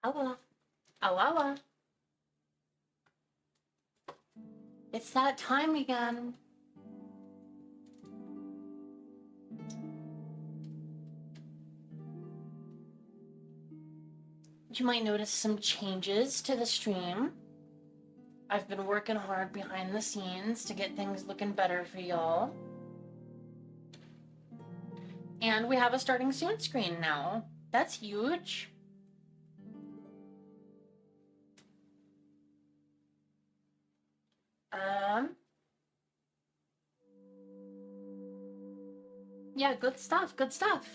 Awa. Awawa. It's that time again. You might notice some changes to the stream. I've been working hard behind the scenes to get things looking better for y'all. And we have a starting soon screen now. That's huge. Yeah, good stuff, good stuff.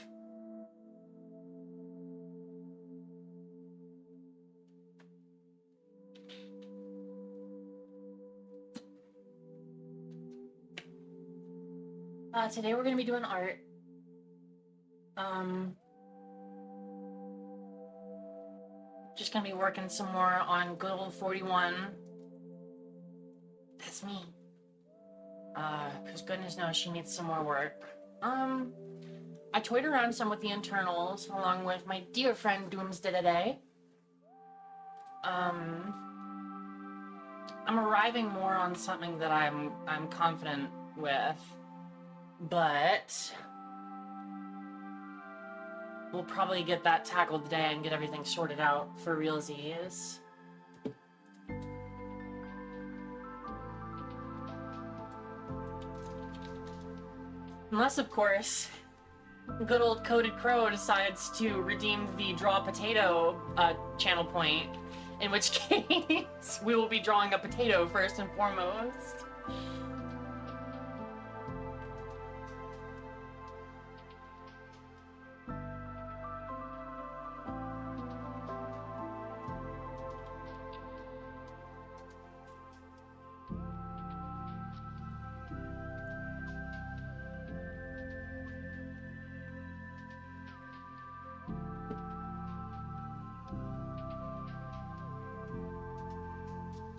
Today we're gonna be doing art. Just gonna be working some more on good old 41. That's me. Cause goodness knows she needs some more work. I toyed around some with the internals, along with my dear friend Doomsday today. I'm arriving more on something that I'm confident with, but we'll probably get that tackled today and get everything sorted out for realsies. Unless, of course, good old Coded Crow decides to redeem the Draw Potato channel point, in which case we will be drawing a potato first and foremost.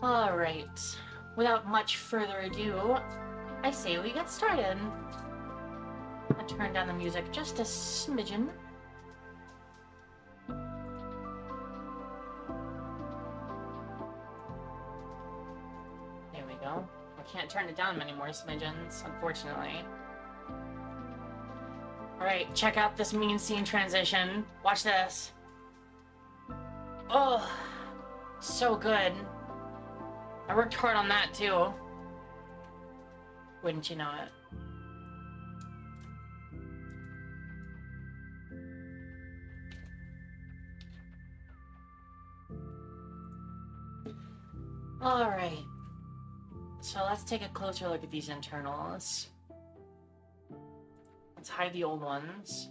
All right, without much further ado, I say we get started. I'll turn down the music just a smidgen. There we go. I can't turn it down many more smidgens, unfortunately. All right, check out this mean scene transition. Watch this. Oh, so good. I worked hard on that too. Wouldn't you know it? All right. So let's take a closer look at these internals. Let's hide the old ones.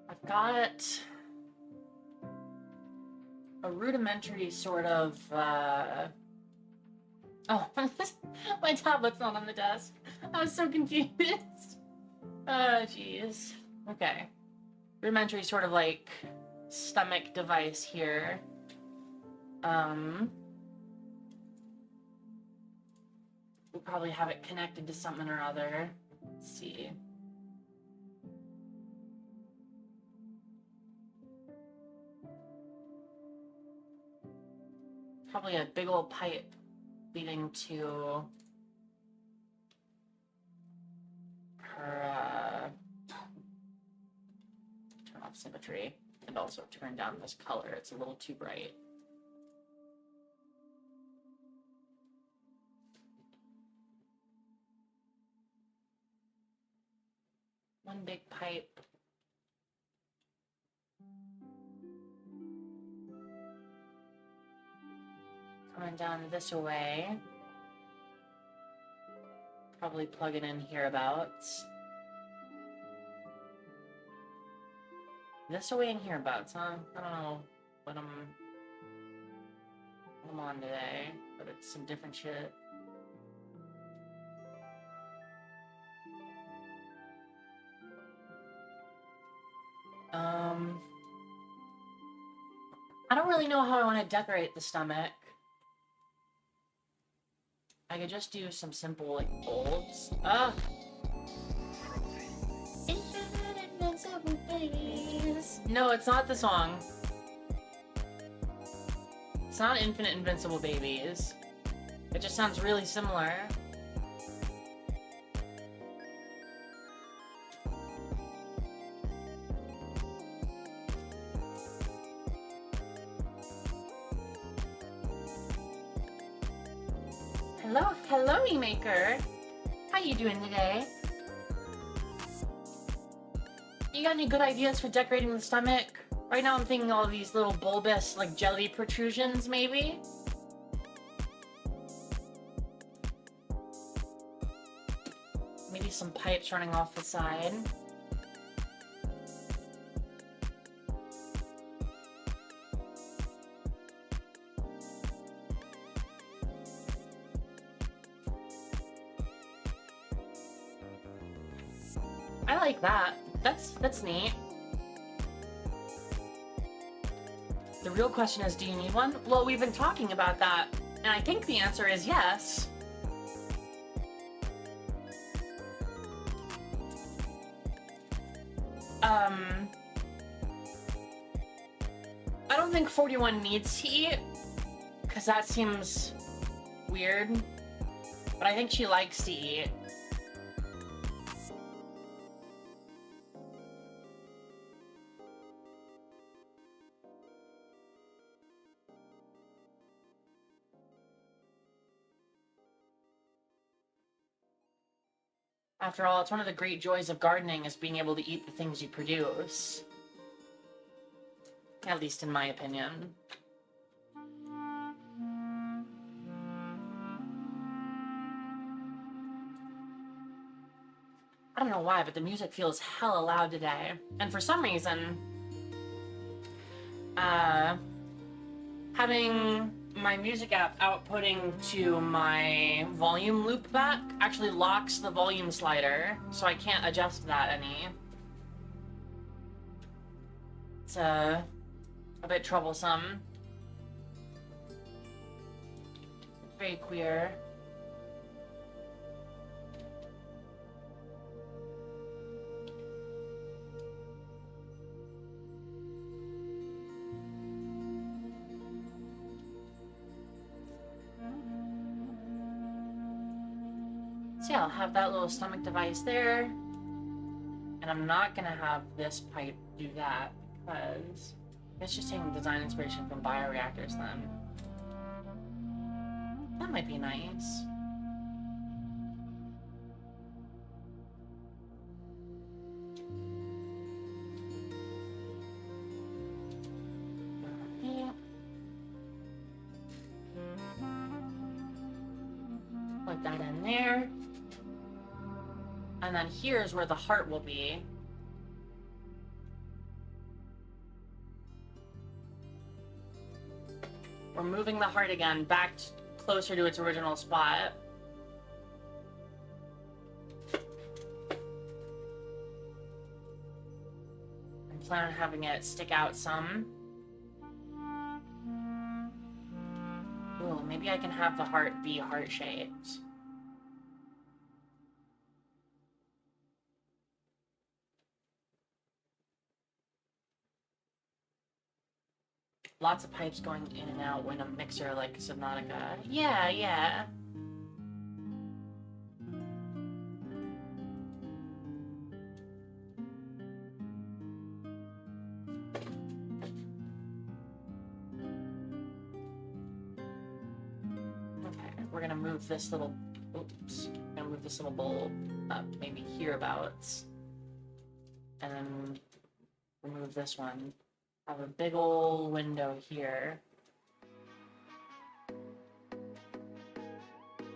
I've got a rudimentary sort of, oh, my tablet's not on the desk. I was so confused. Oh, jeez. Okay. Rudimentary sort of like stomach device here. We'll probably have it connected to something or other. Let's see. Probably a big old pipe leading to her, turn off symmetry, and also turn down this color. It's a little too bright. One big pipe. Coming down this way. Probably plug it in hereabouts. This away and hereabouts, huh? I don't know what I'm on today, but it's some different shit. really know how I want to decorate the stomach. I could just do some simple, like, folds. Infinite invincible babies. No, it's not the song. It's not Infinite Invincible Babies. It just sounds really similar. Hello, E-Maker. How you doing today? You got any good ideas for decorating the stomach? Right now I'm thinking all these little bulbous, like, jelly protrusions, maybe? Maybe some pipes running off the side. I like that. That's neat. The real question is, do you need one? Well, we've been talking about that, and I think the answer is yes. I don't think 41 needs to eat, because that seems weird, but I think she likes to eat. After all, it's one of the great joys of gardening is being able to eat the things you produce. At least in my opinion. I don't know why, but the music feels hella loud today. And for some reason, having my music app outputting to my volume loop back actually locks the volume slider, so I can't adjust that any. It's a bit troublesome. Very queer. So yeah, I'll have that little stomach device there. And I'm not gonna have this pipe do that because it's just taking design inspiration from bioreactors then. That might be nice. Put that in there. And then here's where the heart will be. We're moving the heart again back closer to its original spot. I plan on having it stick out some. Ooh, maybe I can have the heart be heart-shaped. Lots of pipes going in and out when a mixer like Subnautica. Yeah, yeah. Okay, we're gonna move this little, oops, we're gonna move this little bowl up, maybe hereabouts. And then remove this one. Have a big old window here.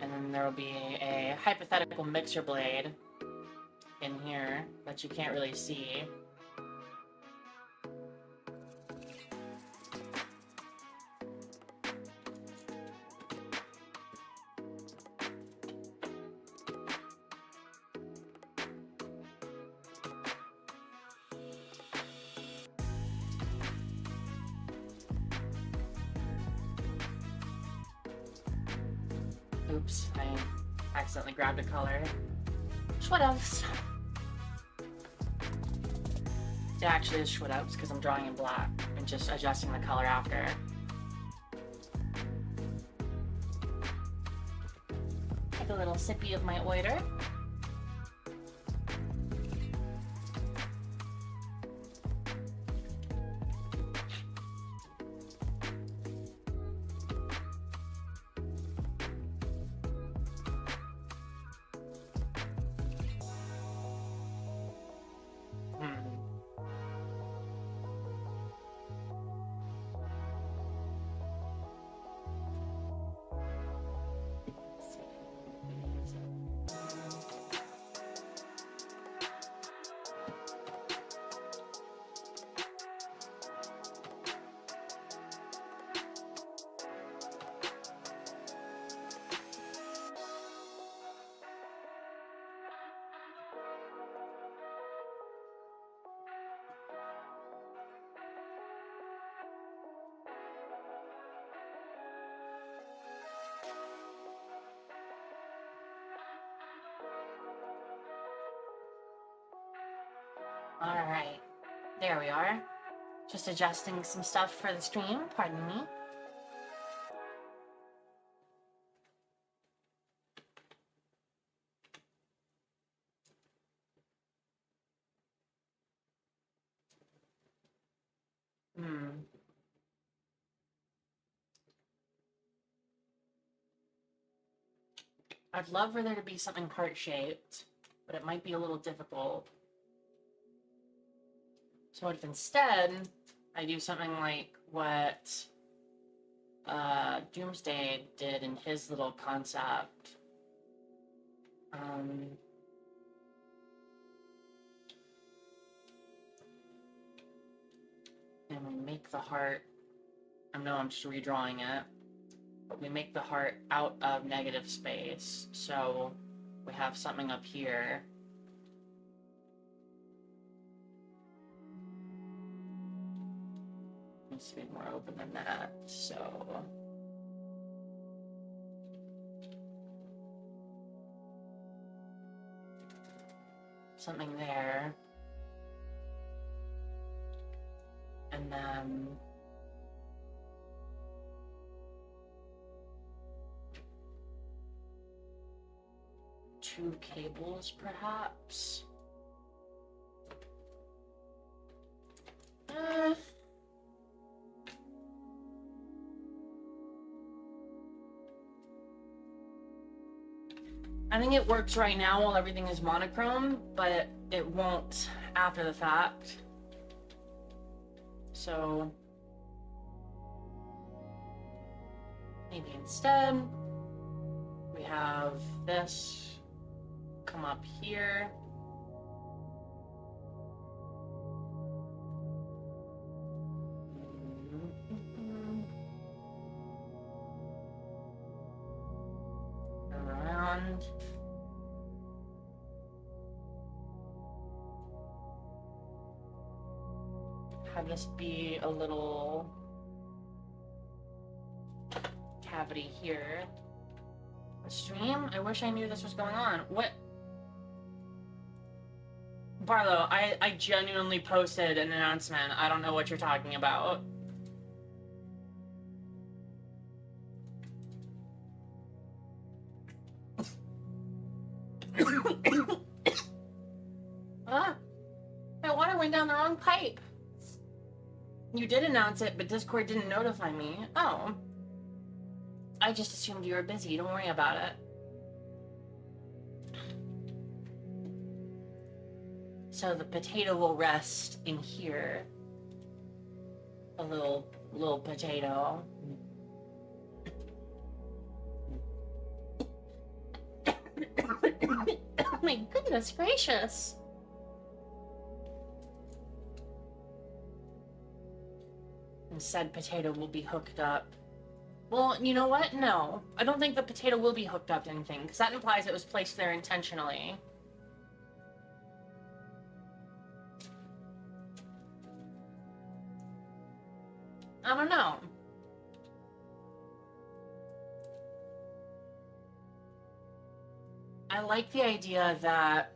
And then there will be a hypothetical mixer blade in here that you can't really see. Oops, I accidentally grabbed a color. Schwedovs. It actually is Schwedovs because I'm drawing in black and just adjusting the color after. Take a little sippy of my oiter. Alright, there we are. Just adjusting some stuff for the stream, pardon me. I'd love for there to be something heart-shaped, but it might be a little difficult. So what if instead I do something like what Doomsday did in his little concept? And we make the heart, I know I'm just redrawing it, but we make the heart out of negative space. So we have something up here. Needs to be more open than that, so. Something there. And then two cables, perhaps. I think it works right now while everything is monochrome, but it won't after the fact. So maybe instead we have this come up here. Around. Have this be a little cavity here. The stream? I wish I knew this was going on. What? Barlow, I genuinely posted an announcement. I don't know what you're talking about. Ah, my water went down the wrong pipe. You did announce it, but Discord didn't notify me. Oh. I just assumed you were busy. Don't worry about it. So the potato will rest in here. A little potato. Oh my goodness gracious. And said potato will be hooked up. Well, you know what? No. I don't think the potato will be hooked up to anything, because that implies it was placed there intentionally. I don't know. I like the idea that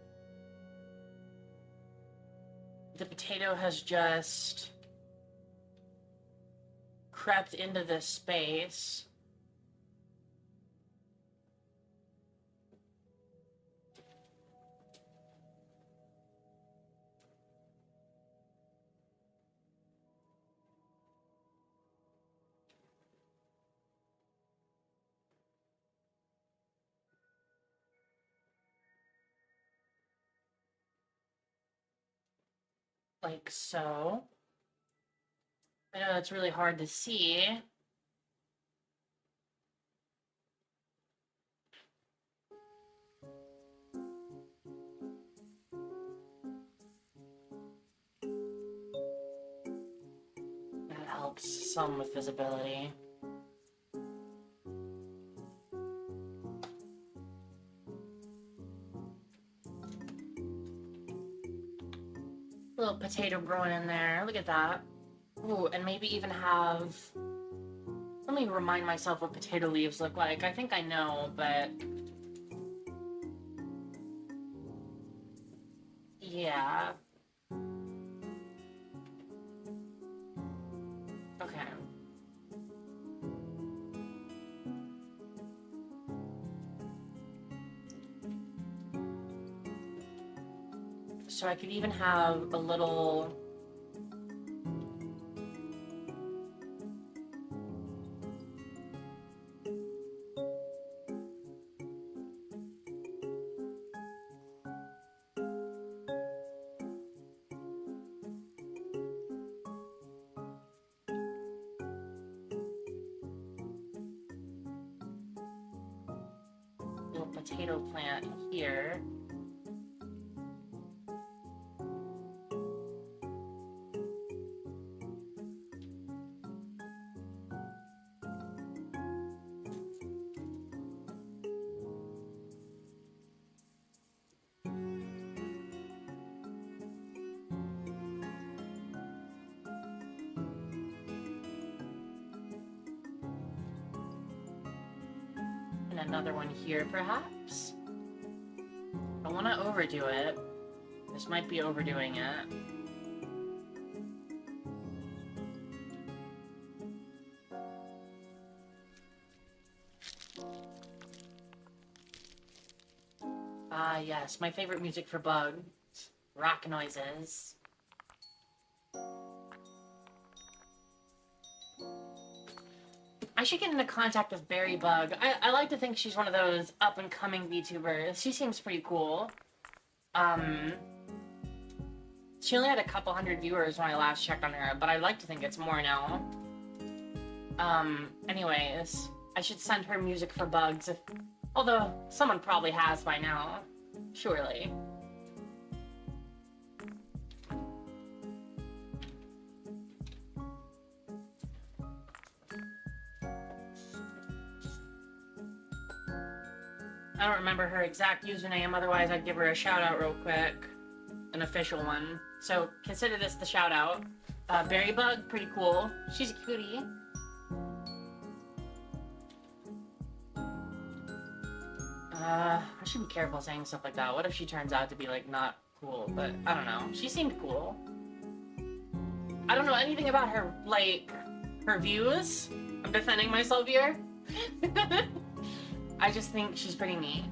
the potato has just crept into this space. Like so. I know that's really hard to see. That helps some with visibility. Little potato growing in there. Look at that. Ooh, and maybe even have... Let me remind myself what potato leaves look like. I think I know, but... Yeah. Okay. So I could even have a little... little potato plant here. And another one here, perhaps? I don't want to overdo it. This might be overdoing it. Ah, yes, my favorite music for bugs. Rock noises. I should get into contact with Berry Bug. I like to think she's one of those up-and-coming VTubers. She seems pretty cool. She only had a couple hundred viewers when I last checked on her, but I like to think it's more now. Anyways, I should send her music for bugs. Although, someone probably has by now. Surely. I don't remember her exact username, otherwise I'd give her a shout out real quick. An official one. So consider this the shout out. Berry Bug, pretty cool. She's a cutie. I should be careful saying stuff like that. What if she turns out to be, like, not cool? But, I don't know. She seemed cool. I don't know anything about her, like, her views. I'm defending myself here. I just think she's pretty neat.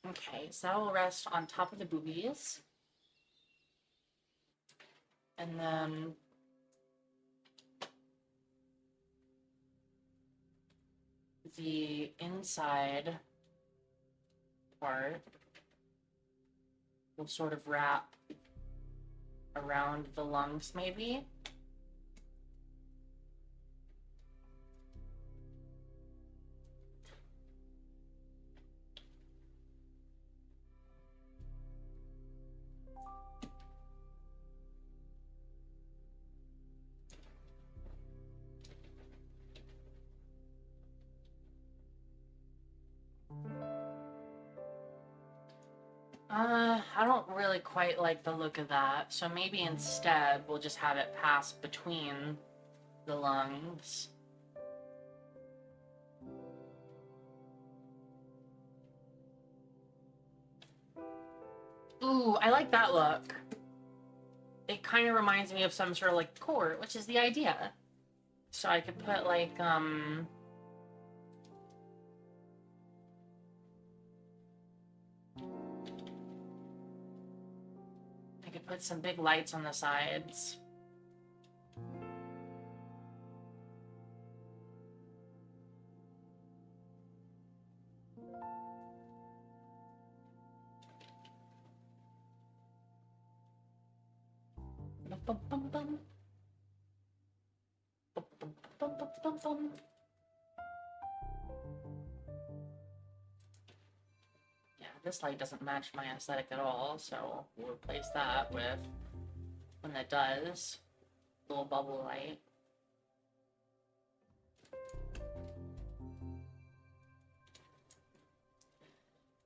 Okay, so that will rest on top of the boobies. And then... the inside part will sort of wrap around the lungs, maybe. I don't really quite like the look of that, so maybe instead we'll just have it pass between the lungs. Ooh, I like that look. It kind of reminds me of some sort of like court, which is the idea. So I could put like, I could put some big lights on the sides. Bum, bum, bum. Bum, bum, bum, bum, bum, bum. Yeah, this light doesn't match my aesthetic at all, so we'll replace that with one that does. Little bubble light.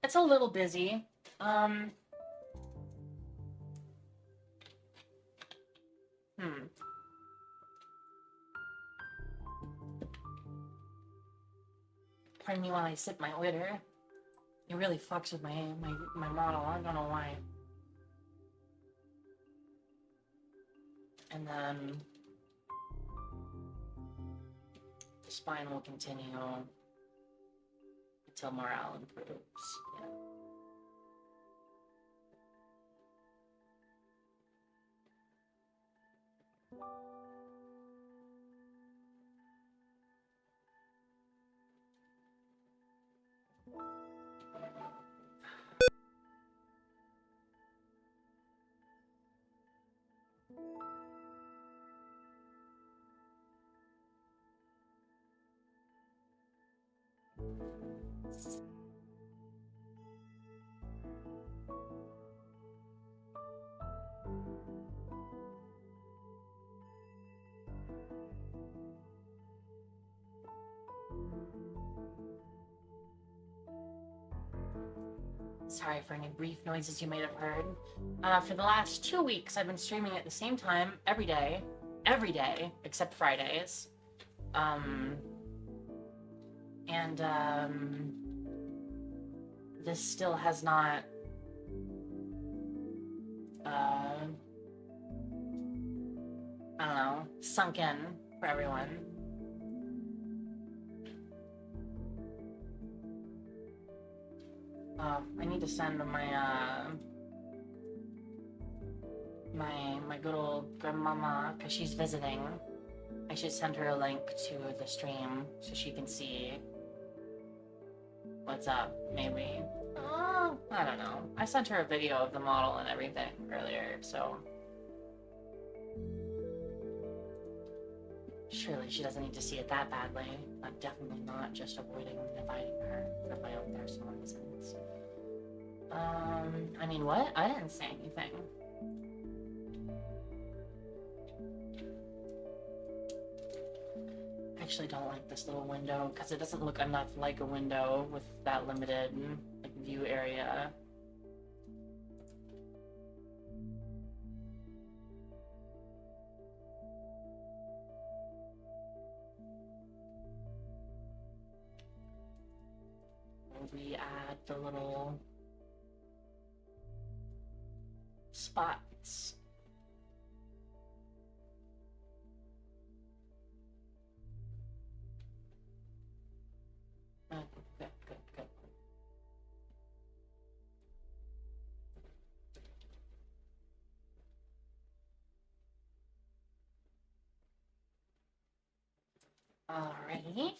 It's a little busy. Pardon me while I sip my order. It really fucks with my model. I don't know why. And then the spine will continue until morale improves. Yeah. Sorry for any brief noises you may have heard. For the last 2 weeks, I've been streaming at the same time every day, except Fridays. This still has not, I don't know, sunk in for everyone. I need to send my good old grandmama, because she's visiting. I should send her a link to the stream so she can see what's up, maybe. Oh, I don't know. I sent her a video of the model and everything earlier, so surely she doesn't need to see it that badly. I'm definitely not just avoiding inviting her for my own personal reasons. I mean, what? I didn't say anything. I actually don't like this little window because it doesn't look enough like a window with that limited view area. We add the little spots. Good. Alrighty.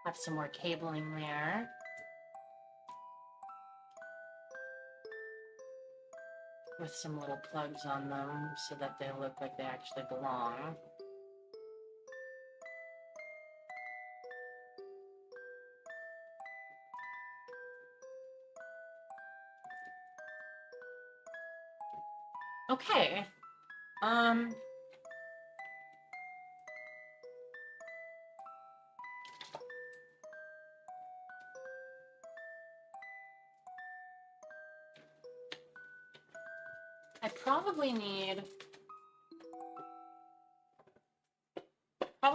Have some more cabling there. with some little plugs on them so that they look like they actually belong. Okay. I probably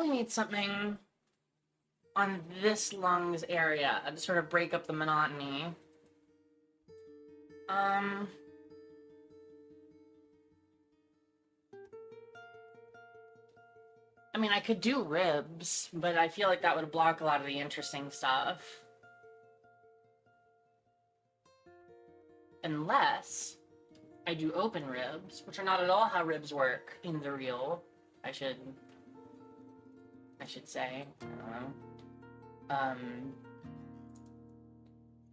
need something on this lungs area to sort of break up the monotony. I mean, I could do ribs, but I feel like that would block a lot of the interesting stuff. Unless I do open ribs, which are not at all how ribs work in the real. I should say. I don't know.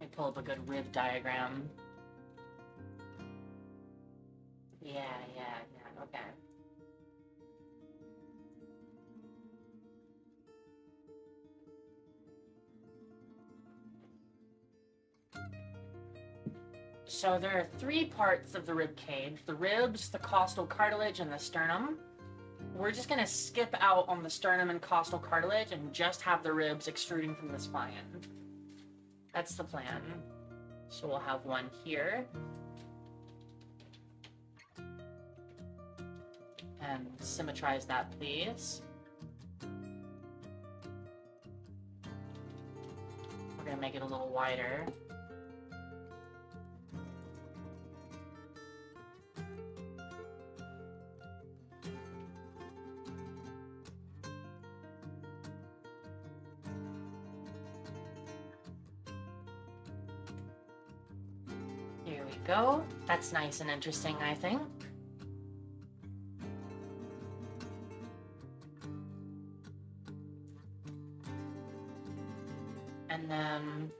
Let me pull up a good rib diagram. Yeah, okay. So there are 3 parts of the rib cage: the ribs, the costal cartilage, and the sternum. We're just gonna skip out on the sternum and costal cartilage and just have the ribs extruding from the spine. That's the plan. So we'll have one here. And symmetrize that, please. We're gonna make it a little wider. Here we go. That's nice and interesting, I think. And then...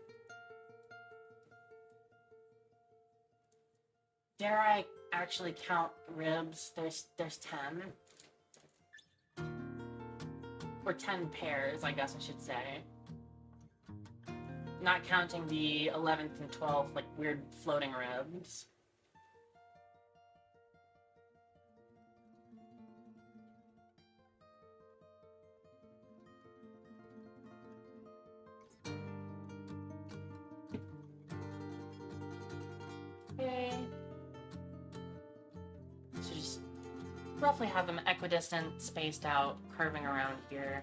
dare I actually count ribs? There's 10. Or 10 pairs, I guess I should say. Not counting the 11th and 12th, like, weird floating ribs. Okay. So just roughly have them equidistant, spaced out, curving around here.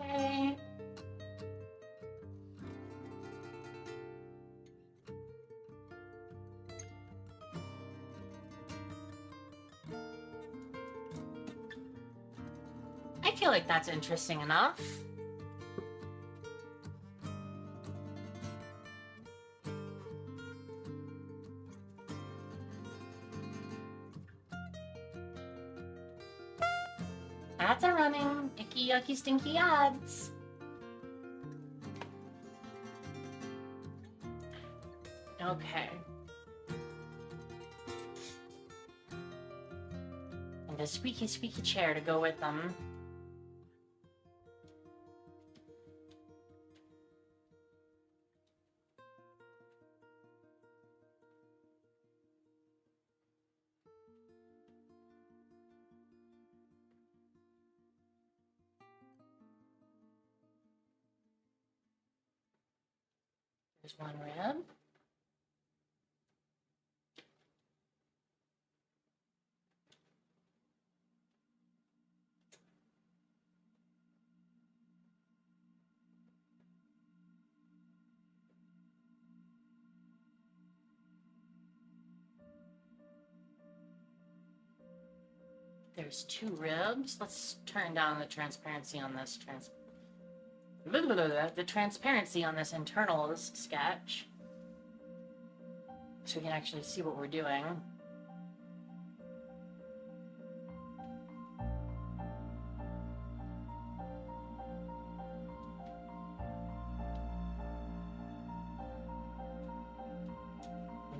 Okay. I feel like that's interesting enough. Ads are running. Icky, yucky, stinky ads. Okay. And a squeaky, squeaky chair to go with them. There's one rib. There's 2 ribs. Let's turn down the transparency on this the transparency on this internals sketch, so we can actually see what we're doing.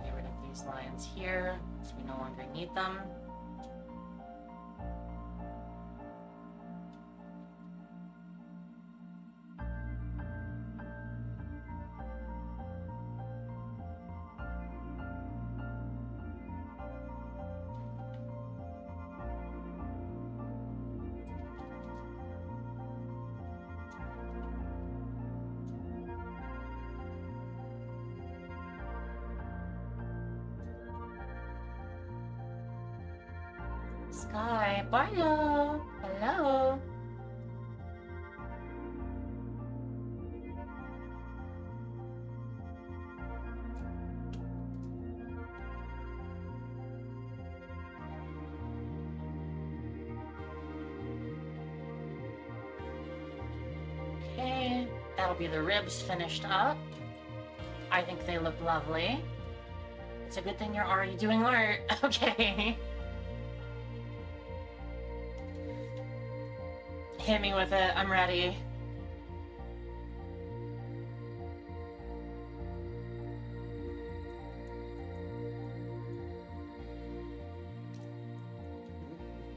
Get rid of these lines here, so we no longer need them. Sky, Barlow, hello. Okay, that'll be the ribs finished up. I think they look lovely. It's a good thing you're already doing art. Okay. Hit me with it. I'm ready.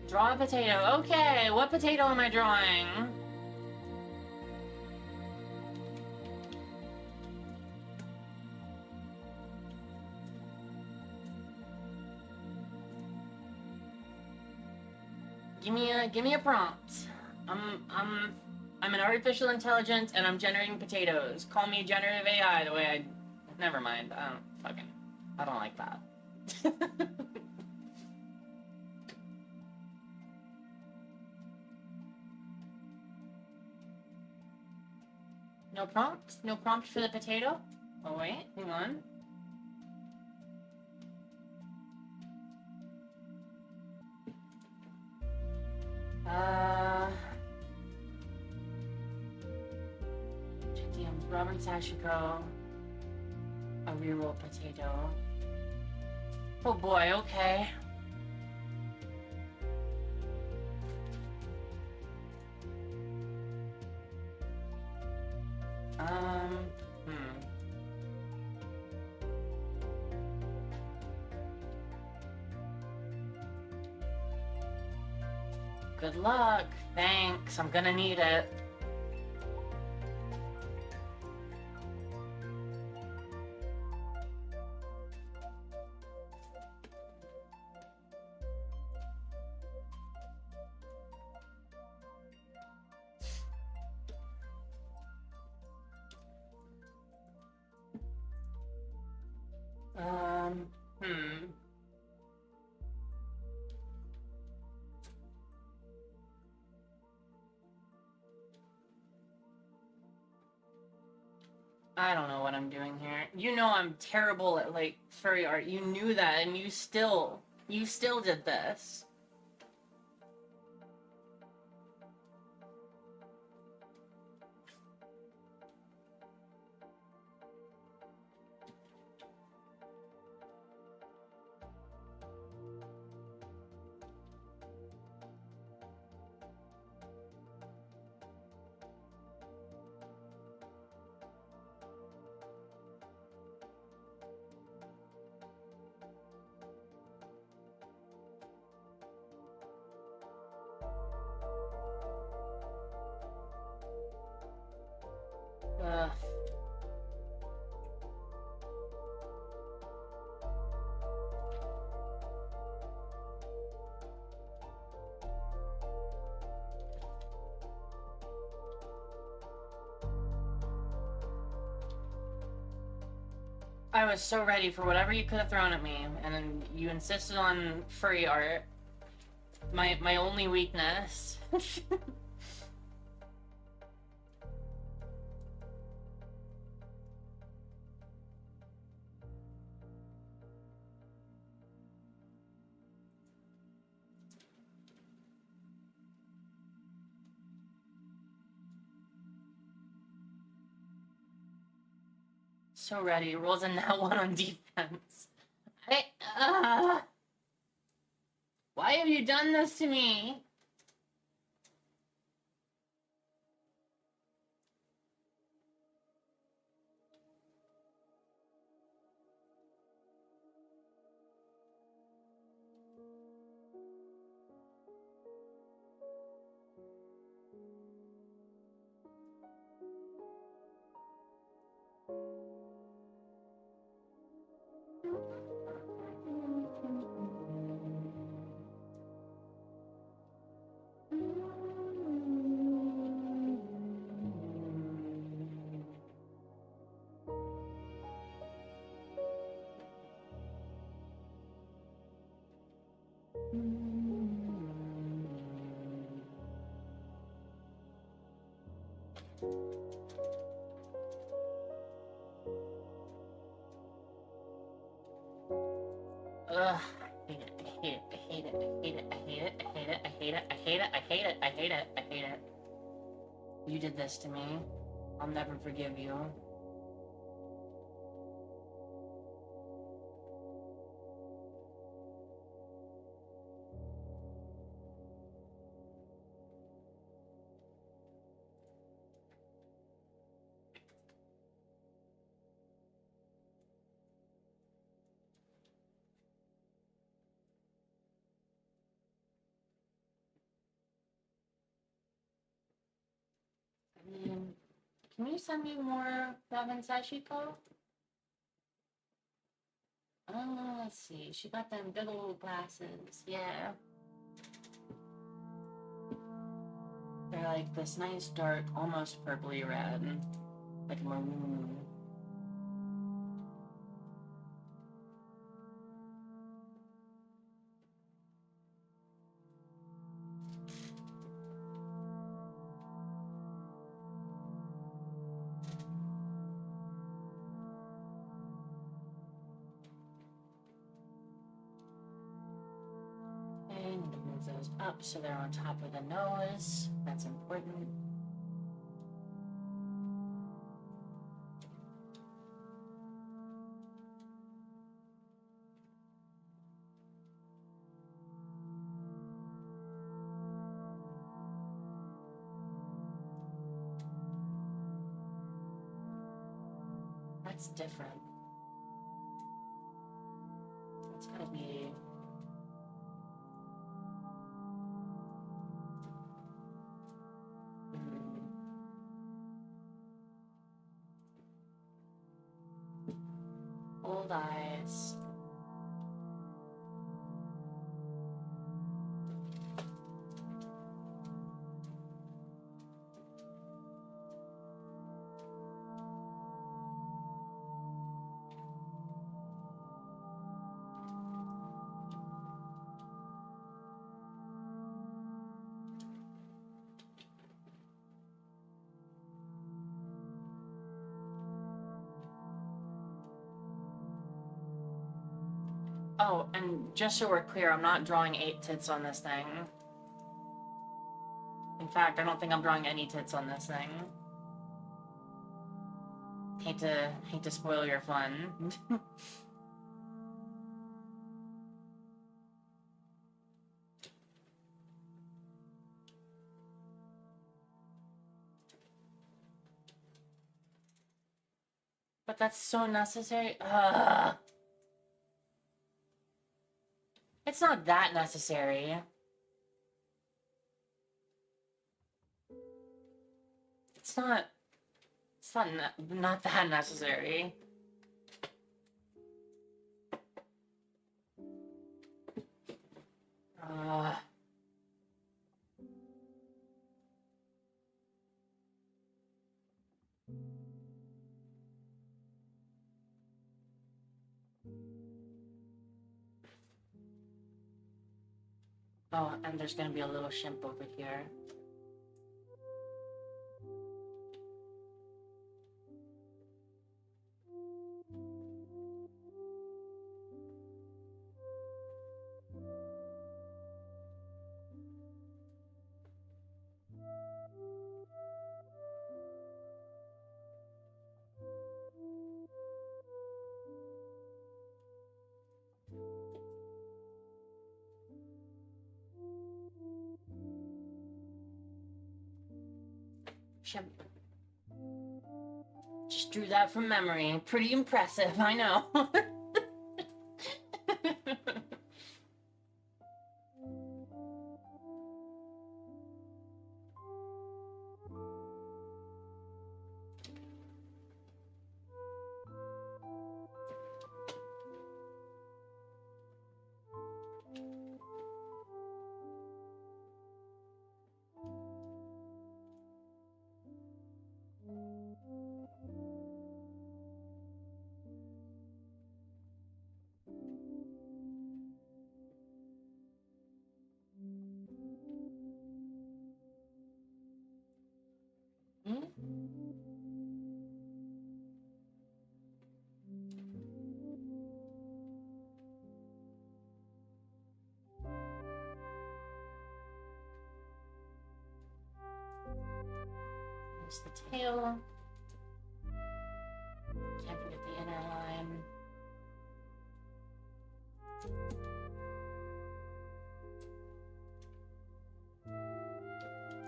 Draw a potato. Okay, what potato am I drawing? Give me a prompt. I'm an artificial intelligence and I'm generating potatoes. Call me generative AI the way I... Never mind. I don't like that. No prompt? No prompt for the potato? Oh wait, hang on. Robin Sashiko, a reroll potato. Oh boy, okay. Good luck. Thanks, I'm gonna need it. I don't know what I'm doing here. You know I'm terrible at, like, furry art. You knew that, and you still did this. I was so ready for whatever you could have thrown at me, and then you insisted on furry art. My only weakness. So ready. Rolls a nat 1 on defense. Why have you done this to me? Ugh, I hate it, I hate it, I hate it, I hate it, I hate it, I hate it, I hate it, I hate it, I hate it, I hate it. You did this to me. I'll never forgive you. I mean, can you send me more Ramen Sashiko? Oh, let's see. She got them big old glasses. Yeah. They're like this nice dark, almost purpley red. Like maroon. Okay, need to move those up so they're on top of the nose. That's important. That's different. That's gotta be... Old eyes. Oh, and just so we're clear, I'm not drawing 8 tits on this thing. In fact, I don't think I'm drawing any tits on this thing. Hate to spoil your fun. But that's so necessary. Ugh. It's not that necessary. It's not not that necessary. Oh, and there's gonna be a little shimp over here. chimp. Just drew that from memory. Pretty impressive, I know. There's the tail. Can't forget the inner line.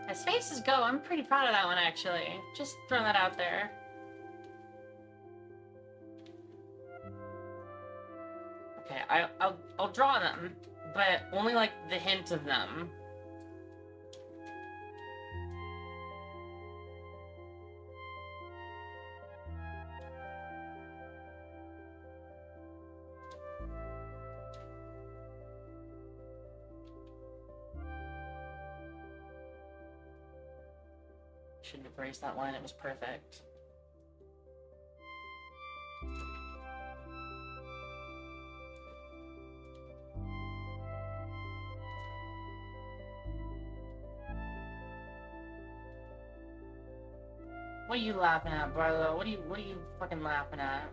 As faces go, I'm pretty proud of that one, actually. Just throwing that out there. Okay, I'll draw them, but only like the hint of them. Shouldn't have erased that line, it was perfect. What are you laughing at, Barlow? What are you fucking laughing at?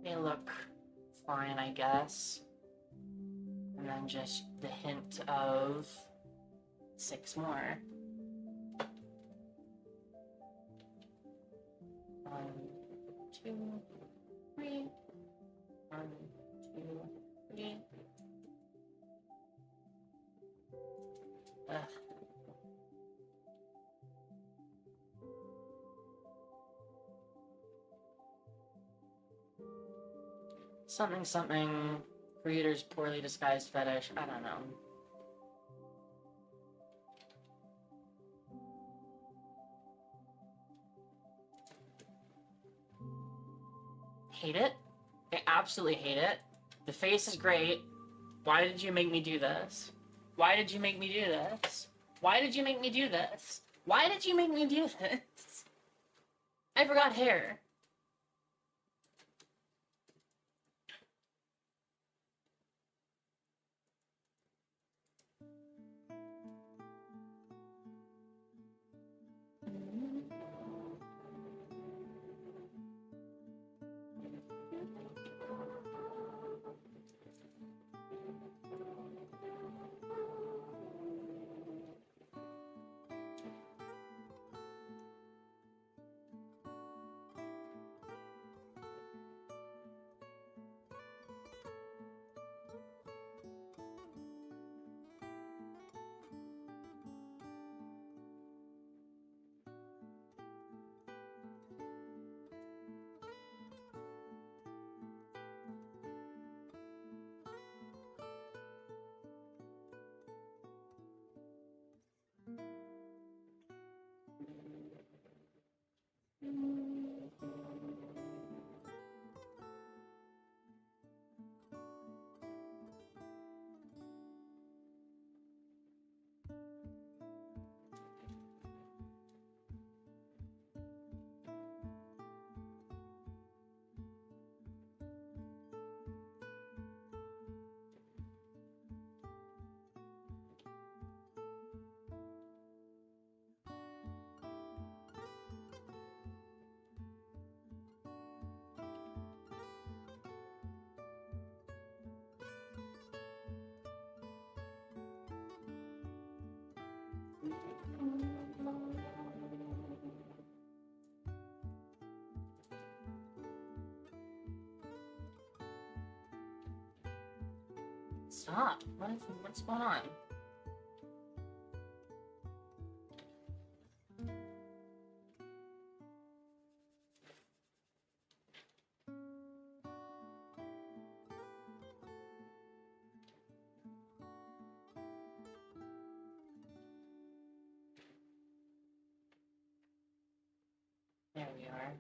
They look fine, I guess. And then just the hint of 6 more. 1, 2, 3. 1, 2, 3. Ugh. Something, creator's poorly disguised fetish. I don't know. Hate it. I absolutely hate it. The face is great. Why did you make me do this? Why did you make me do this? Why did you make me do this? Why did you make me do this? I forgot hair. Stop. What's going on? There we are.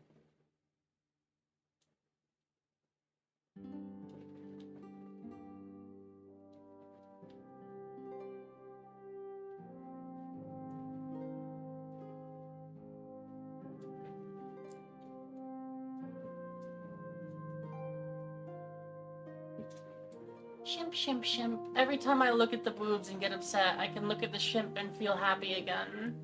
Shimp, shimp, shimp. Every time I look at the boobs and get upset, I can look at the shimp and feel happy again.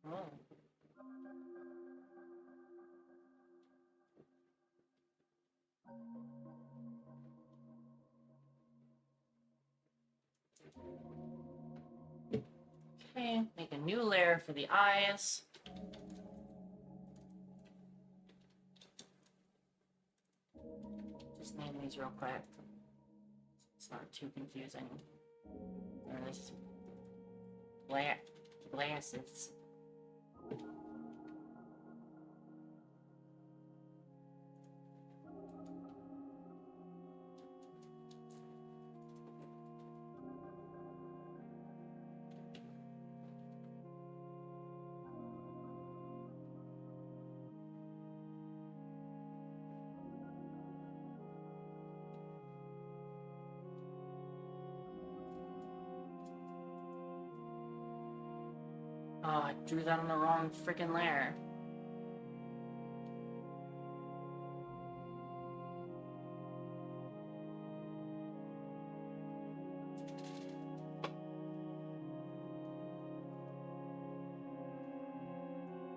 Oh. Okay, make a new layer for the eyes. Just name these real quick. It's not too confusing. There's glasses. Oh, I drew that on the wrong freaking layer.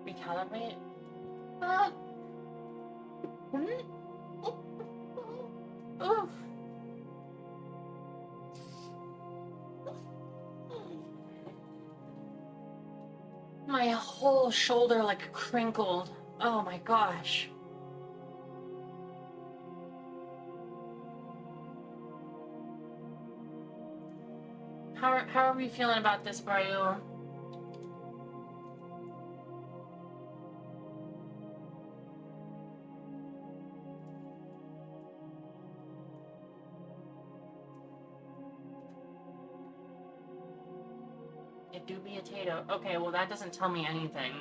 Recalibrate? Ah! Oof! My whole shoulder like crinkled. Oh my gosh. How are we feeling about this, Baru? It do be a tato. Okay, well that doesn't tell me anything.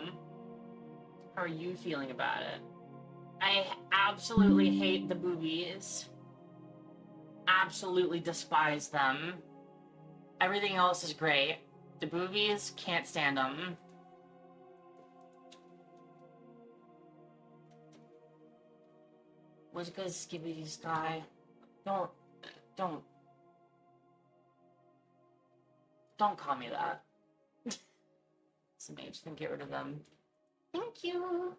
How are you feeling about it? I absolutely hate the boobies. Absolutely despise them. Everything else is great. The boobies, can't stand them. Was good, Skibbity Sky. Don't call me that. Some age, then get rid of them. Thank you.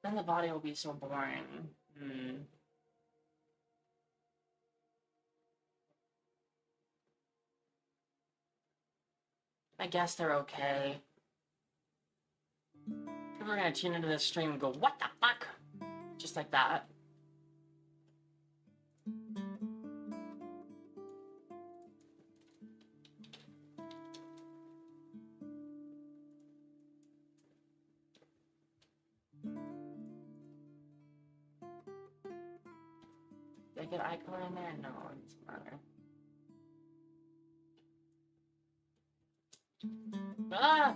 Then the body will be so boring. I guess they're okay. People are gonna tune into this stream and go, what the fuck? Just like that. Did I get eye color in there? No, it doesn't matter. Ah!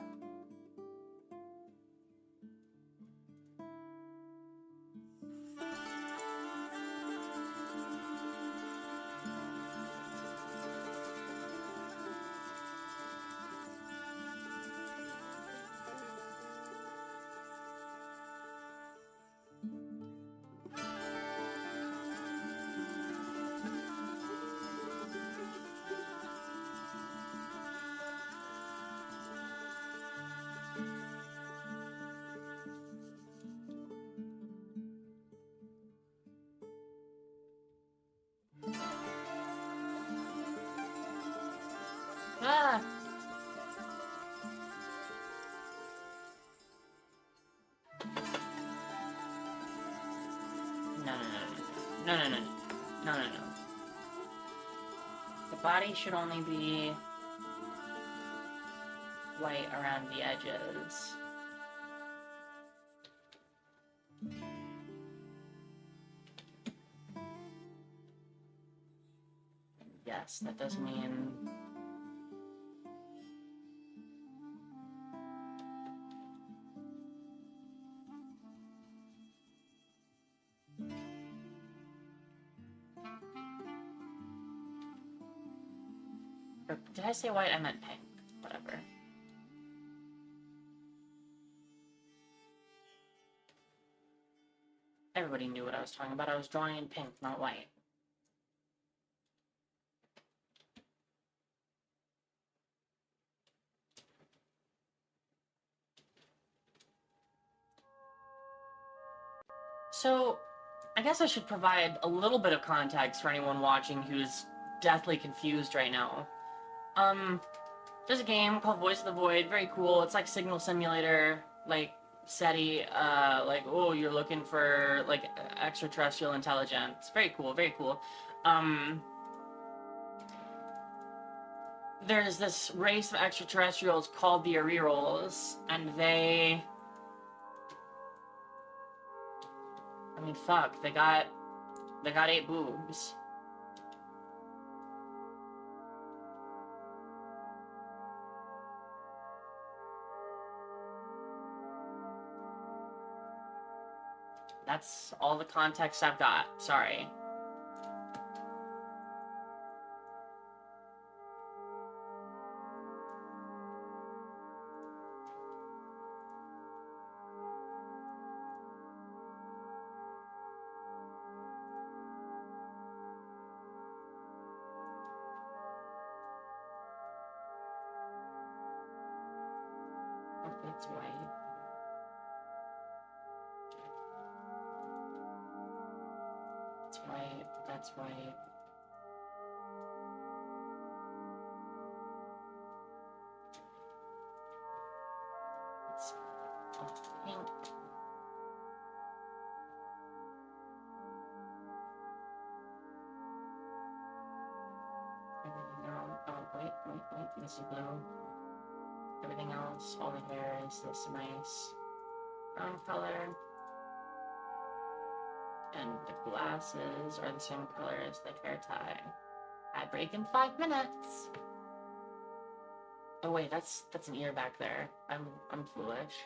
No, no, no, no, no, no, no, no, no, no. The body should only be white around the edges. Yes, that does mean... Or did I say white? I meant pink. Whatever. Everybody knew what I was talking about. I was drawing in pink, not white. So, I guess I should provide a little bit of context for anyone watching who's deathly confused right now. There's a game called Voice of the Void, very cool. It's like Signal Simulator, like SETI, like, oh, you're looking for, like, extraterrestrial intelligence. Very cool, very cool. There's this race of extraterrestrials called the Arirals, and they... I mean, fuck, they got 8 boobs. That's all the context I've got. Sorry. Oh, that's white. That's white. That's white. It's pink. Everything else. Oh, wait. This is blue. Everything else, all the hair is this nice brown color. And the glasses are the same color as the hair tie. Ad break in 5 minutes. Oh wait, that's an ear back there. I'm foolish.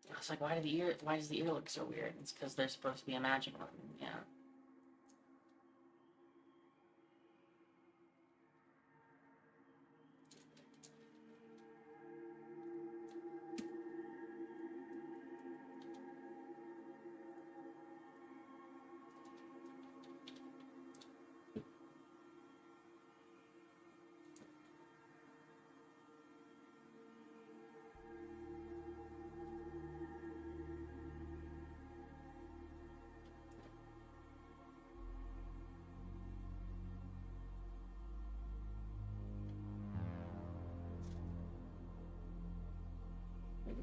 I was like, why does the ear look so weird? It's because they're supposed to be a magic one, yeah.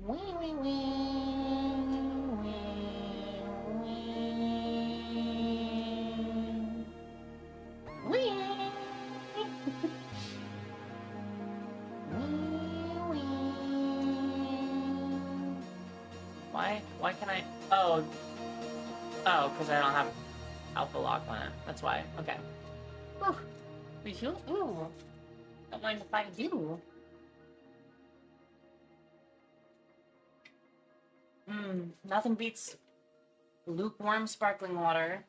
Wee, wee, wee, wee, wee. Wee. Wee, wee. Why can I? Oh, because I don't have alpha lock on it. That's why. Okay. Ooh. Ooh. Don't mind if I do. Nothing beats lukewarm sparkling water.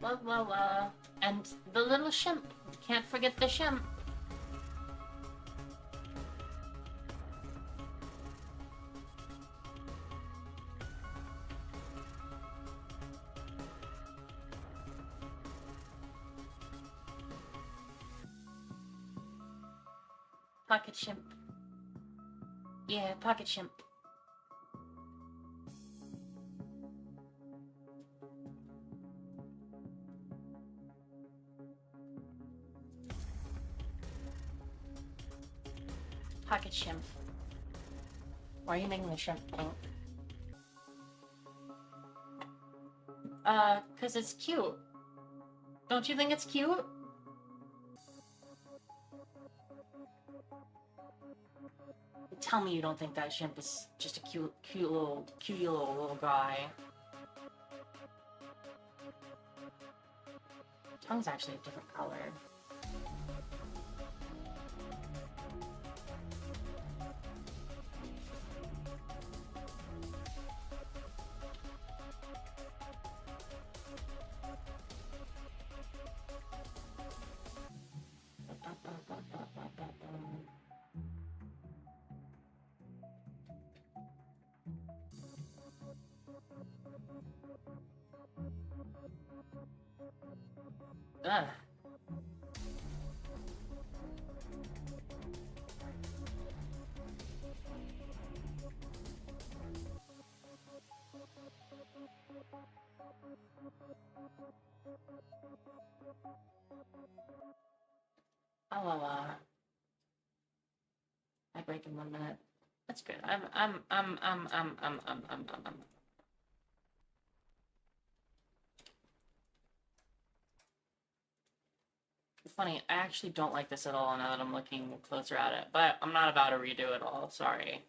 La la la. And the little shimp. Can't forget the shimp. Pocket shimp. Yeah, pocket shimp. Pocket shimp. Why are you making the shrimp pink? Cause it's cute. Don't you think it's cute? Tell me you don't think that shrimp is just a cutie little guy. Tongue's actually a different color. Ugh. Oh, I break in 1 minute. That's good. Funny, I actually don't like this at all now that I'm looking closer at it, but I'm not about to redo it all, sorry.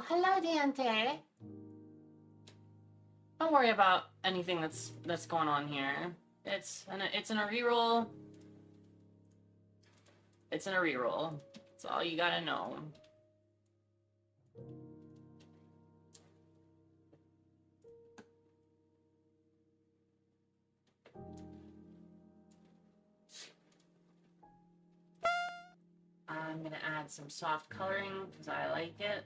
Hello, Diante. Don't worry about anything that's going on here. It's in a reroll. It's in a reroll. That's all you gotta know. I'm gonna add some soft coloring because I like it.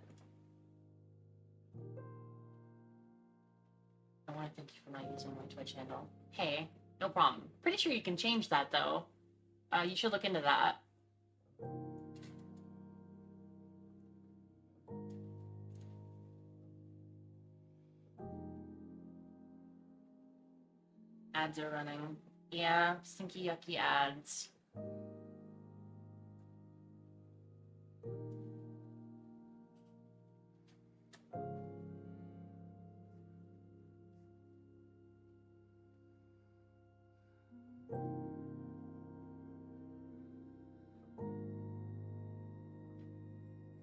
I want to thank you for not using my Twitch handle. Hey, no problem. Pretty sure you can change that though. You should look into that. Ads are running. Yeah, stinky yucky ads.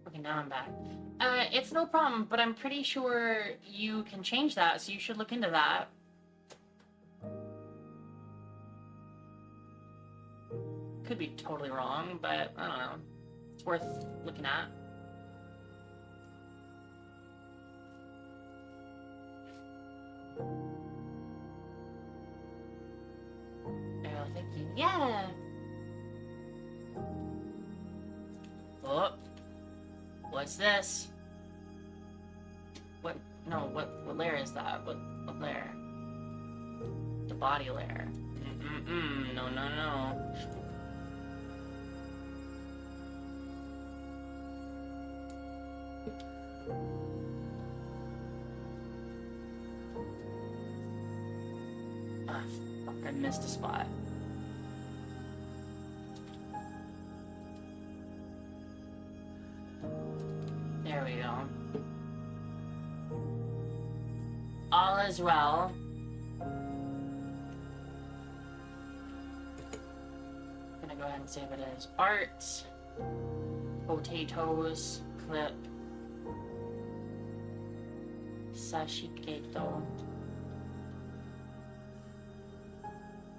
Okay, now I'm back. It's no problem, but I'm pretty sure you can change that, so you should look into that. Could be totally wrong, but I don't know. It's worth looking at. Oh, thank you. Yeah! Oh. What's this? What? No, what layer is that? What layer? The body layer. No, no, no. Ah, fuck, I missed a spot. There we go. All is well. I'm gonna go ahead and save it as art. Potatoes clip. Sashiketo.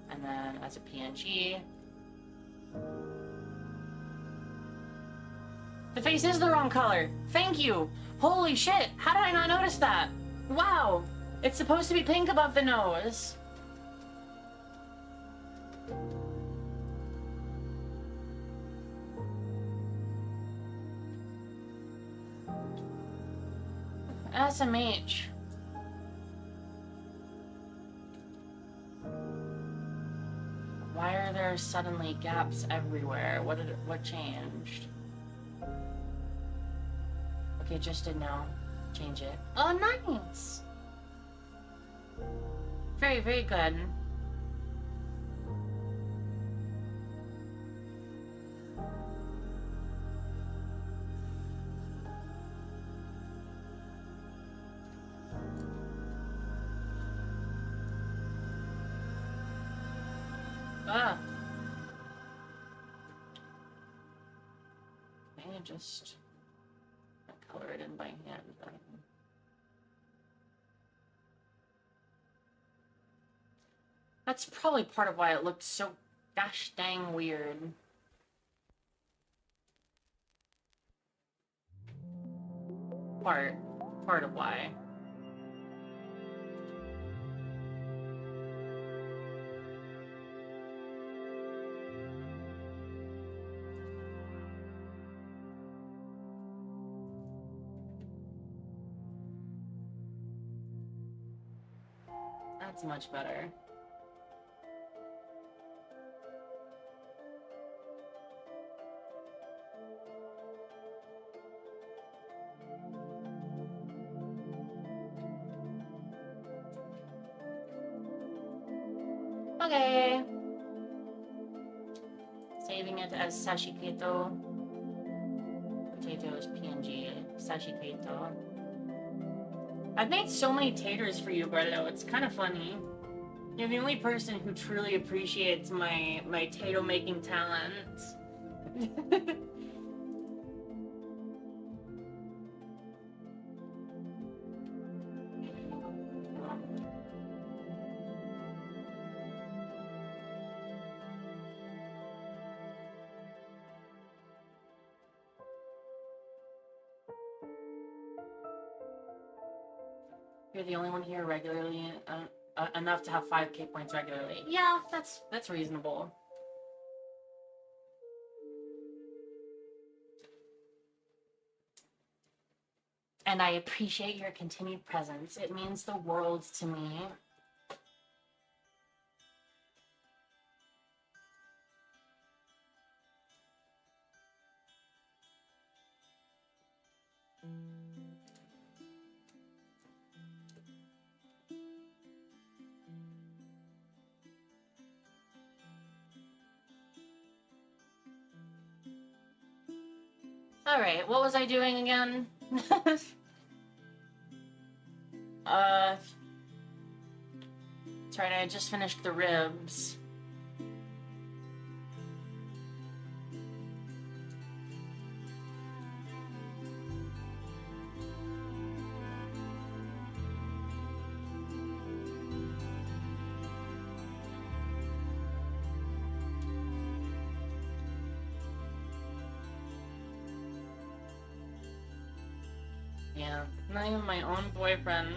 And then as a PNG. The face is the wrong color. Thank you. Holy shit. How did I not notice that? Wow. It's supposed to be pink above the nose. SMH. Why are there suddenly gaps everywhere? What changed? Okay, just did now. Change it. Oh, nice! Very, very good. Ah. Maybe just color it in by hand then. That's probably part of why it looked so gosh dang weird. Part of why. That's much better. Okay. Saving it as Sashiketo. Potatoes, PNG, Sashiketo. I've made so many taters for you, Bardo. It's kind of funny. You're the only person who truly appreciates my tato making talent. You're the only one here regularly, enough to have 5k points regularly. Yeah, that's reasonable. And I appreciate your continued presence. It means the world to me. Alright, what was I doing again? That's right, I just finished the ribs. Yeah, not even my own boyfriend.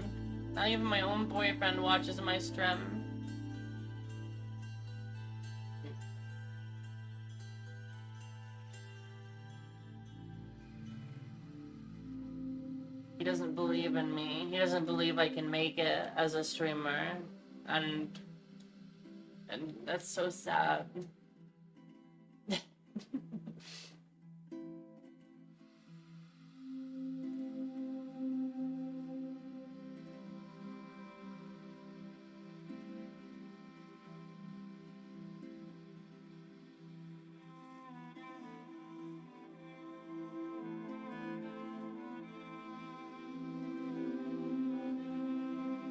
Not even my own boyfriend watches my stream. He doesn't believe in me. He doesn't believe I can make it as a streamer. And that's so sad.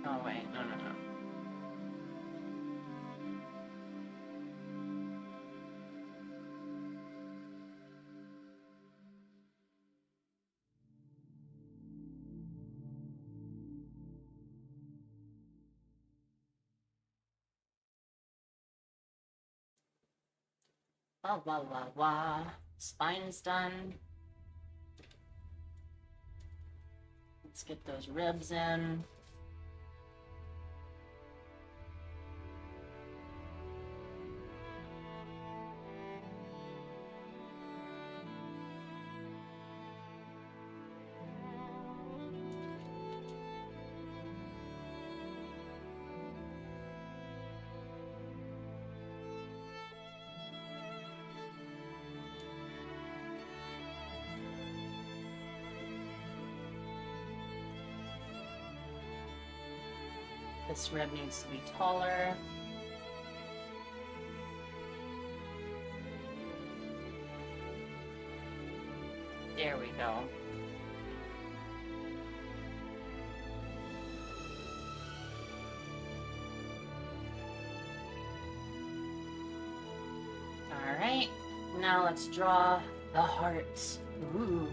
Oh wait, no. Wah, wah, wah, wah. Spine's done. Let's get those ribs in. This rib needs to be taller. There we go. All right, now let's draw the hearts. Ooh.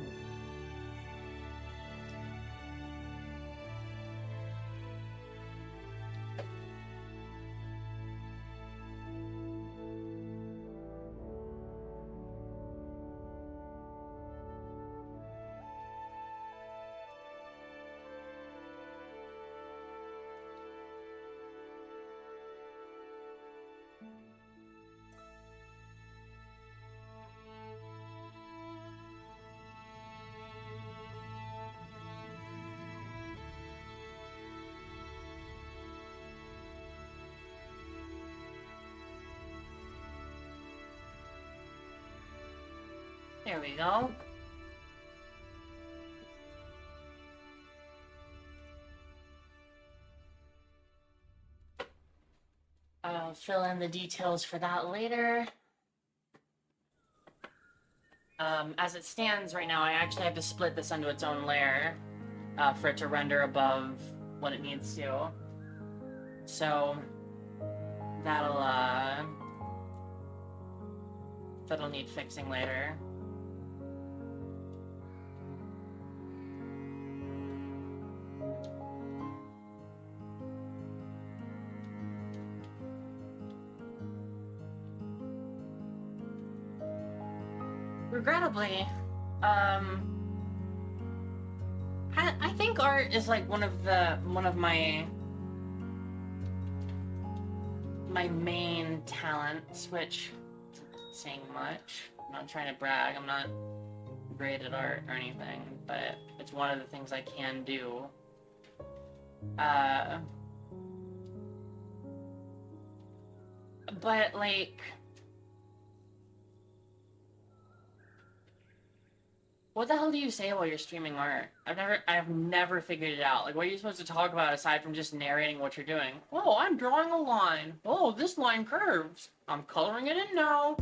There we go. I'll fill in the details for that later. As it stands right now, I actually have to split this into its own layer for it to render above what it needs to. So that'll need fixing later. Regrettably, I think art is like one of my main talents, which isn't saying much. I'm not trying to brag. I'm not great at art or anything, but it's one of the things I can do. But like, what the hell do you say while you're streaming art? I've never figured it out. Like, what are you supposed to talk about aside from just narrating what you're doing? Oh, I'm drawing a line. Oh, this line curves. I'm coloring it in now.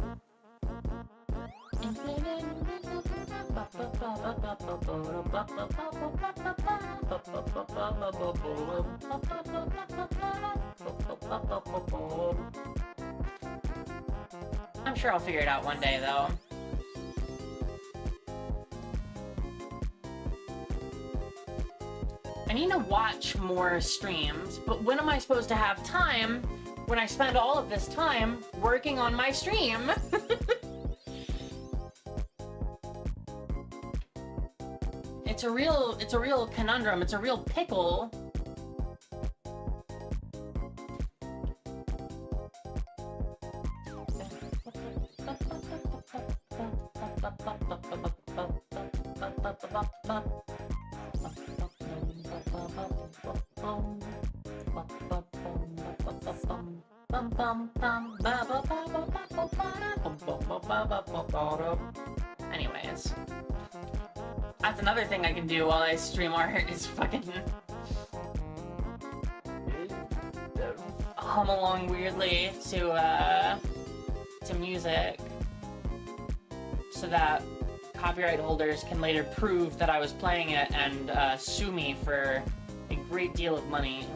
I'm sure I'll figure it out one day, though. I need to watch more streams, but when am I supposed to have time when I spend all of this time working on my stream? It's a real conundrum. It's a real pickle. Anyways, that's another thing I can do while I stream art is fucking hum along weirdly to music, so that copyright holders can later prove that I was playing it and sue me for a great deal of money.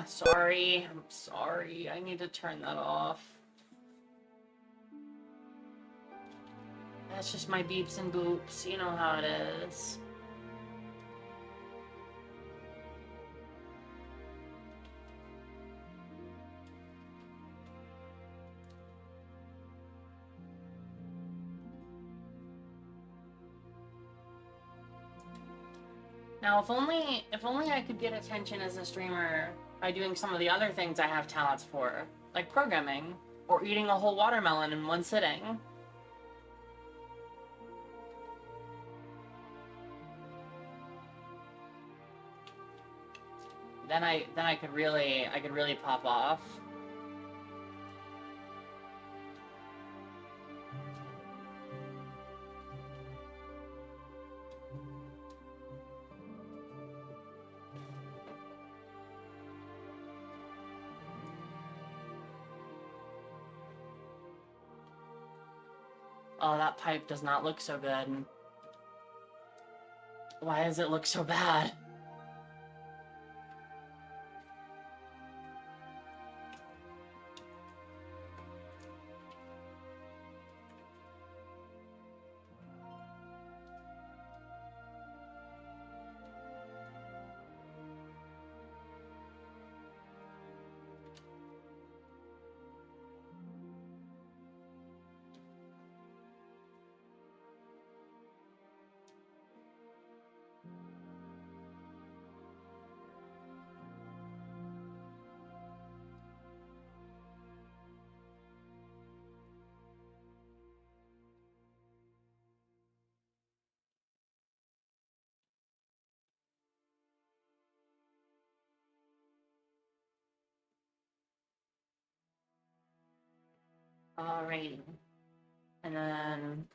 Sorry. I'm sorry. I need to turn that off. That's just my beeps and boops. You know how it is. Now, if only I could get attention as a streamer by doing some of the other things I have talents for, like programming, or eating a whole watermelon in one sitting. Then I could really pop off. Oh, that pipe does not look so good. Why does it look so bad? Alrighty. And then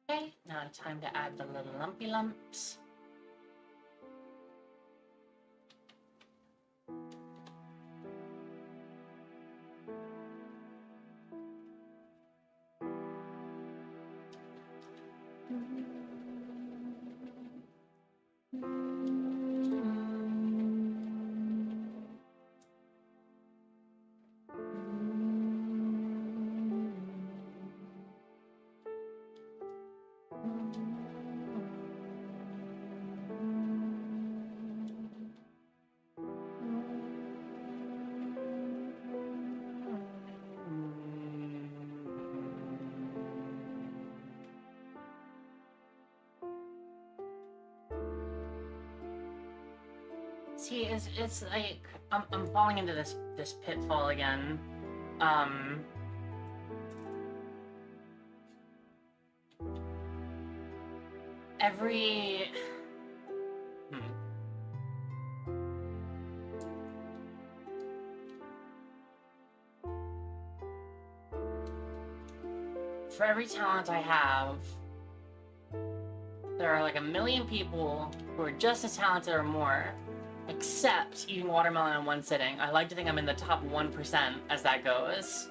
okay, now time to add the little lumpy lumps. See, it's like I'm falling into this pitfall again. Every for every talent I have, there are like 1 million people who are just as talented or more, except eating watermelon in one sitting. I like to think I'm in the top 1% as that goes.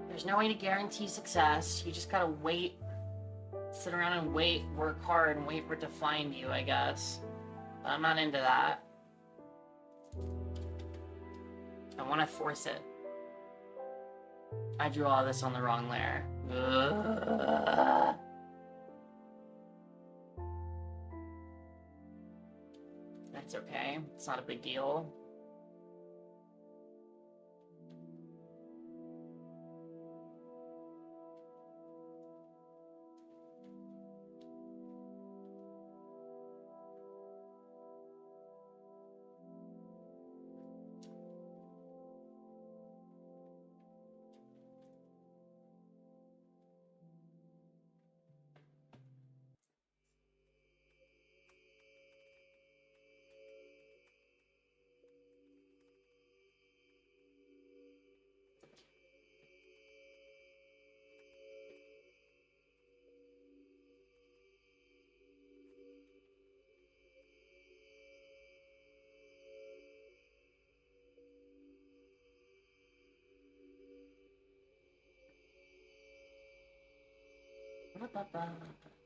There's no way to guarantee success. You just gotta wait. Sit around and wait, work hard, and wait for it to find you, I guess. But I'm not into that. I want to force it. I drew all this on the wrong layer. Ugh. That's okay. It's not a big deal.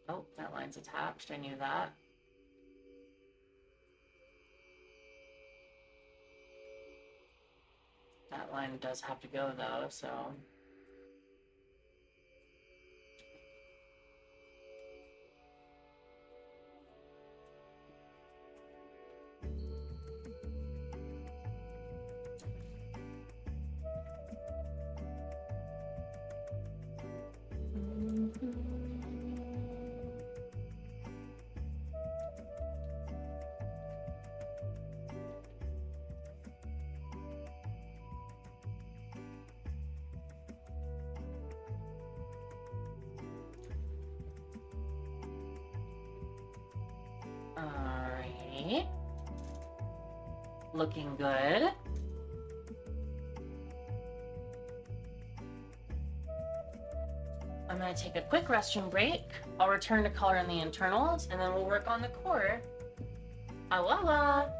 Oh, that line's attached. I knew that. That line does have to go though, so. Alrighty. Looking good. I'm gonna take a quick restroom break. I'll return to color in the internals, and then we'll work on the core. Awala!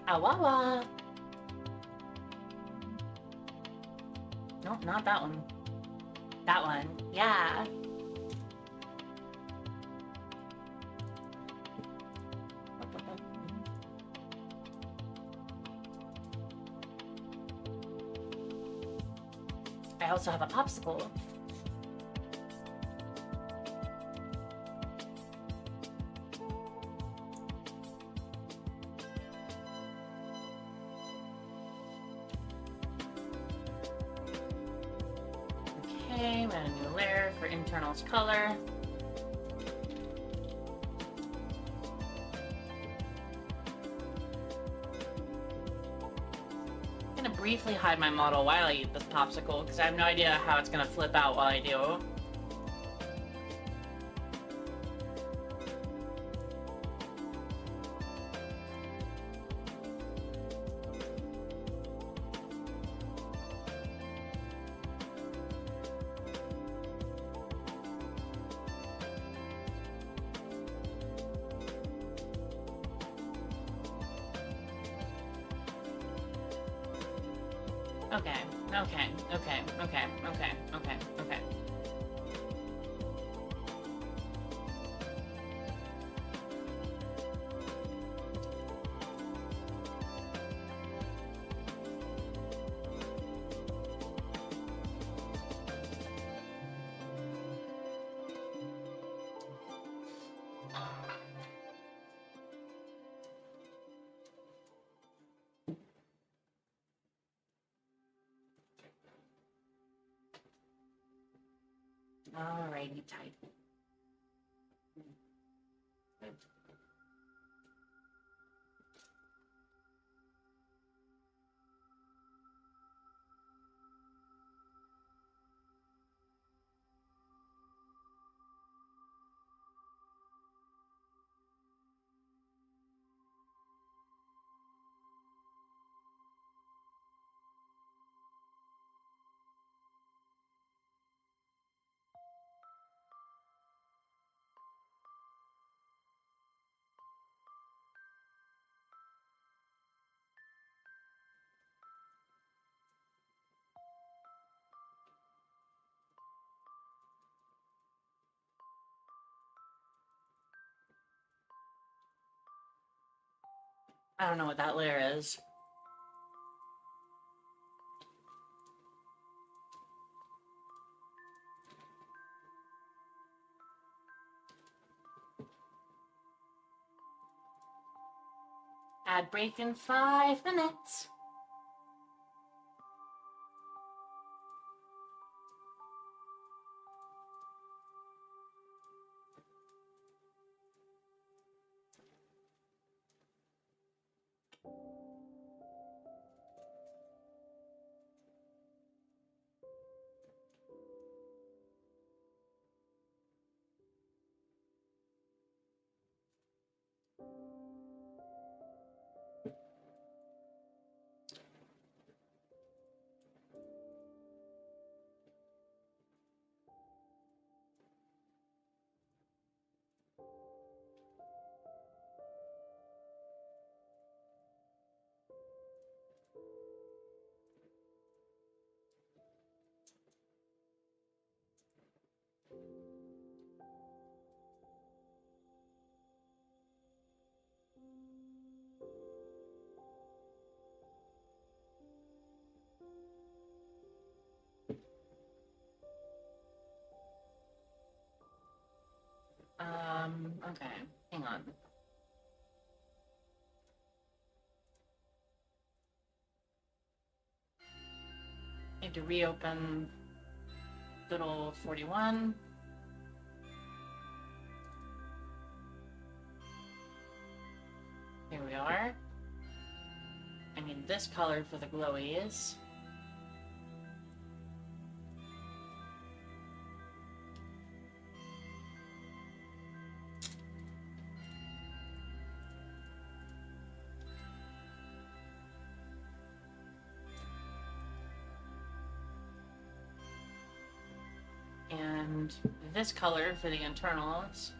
Awawa! Nope, not that one. That one, yeah. I also have a popsicle. Okay, I'm at a new layer for internals color. I'm gonna briefly hide my model while I eat this popsicle because I have no idea how it's gonna flip out while I do. Okay, okay, okay, okay, okay, okay, okay. Alrighty, tight. I don't know what that layer is. Ad break in 5 minutes. Okay, hang on. Need to reopen good old 41. Here we are. I need this color for the glowies. And this color for the internals.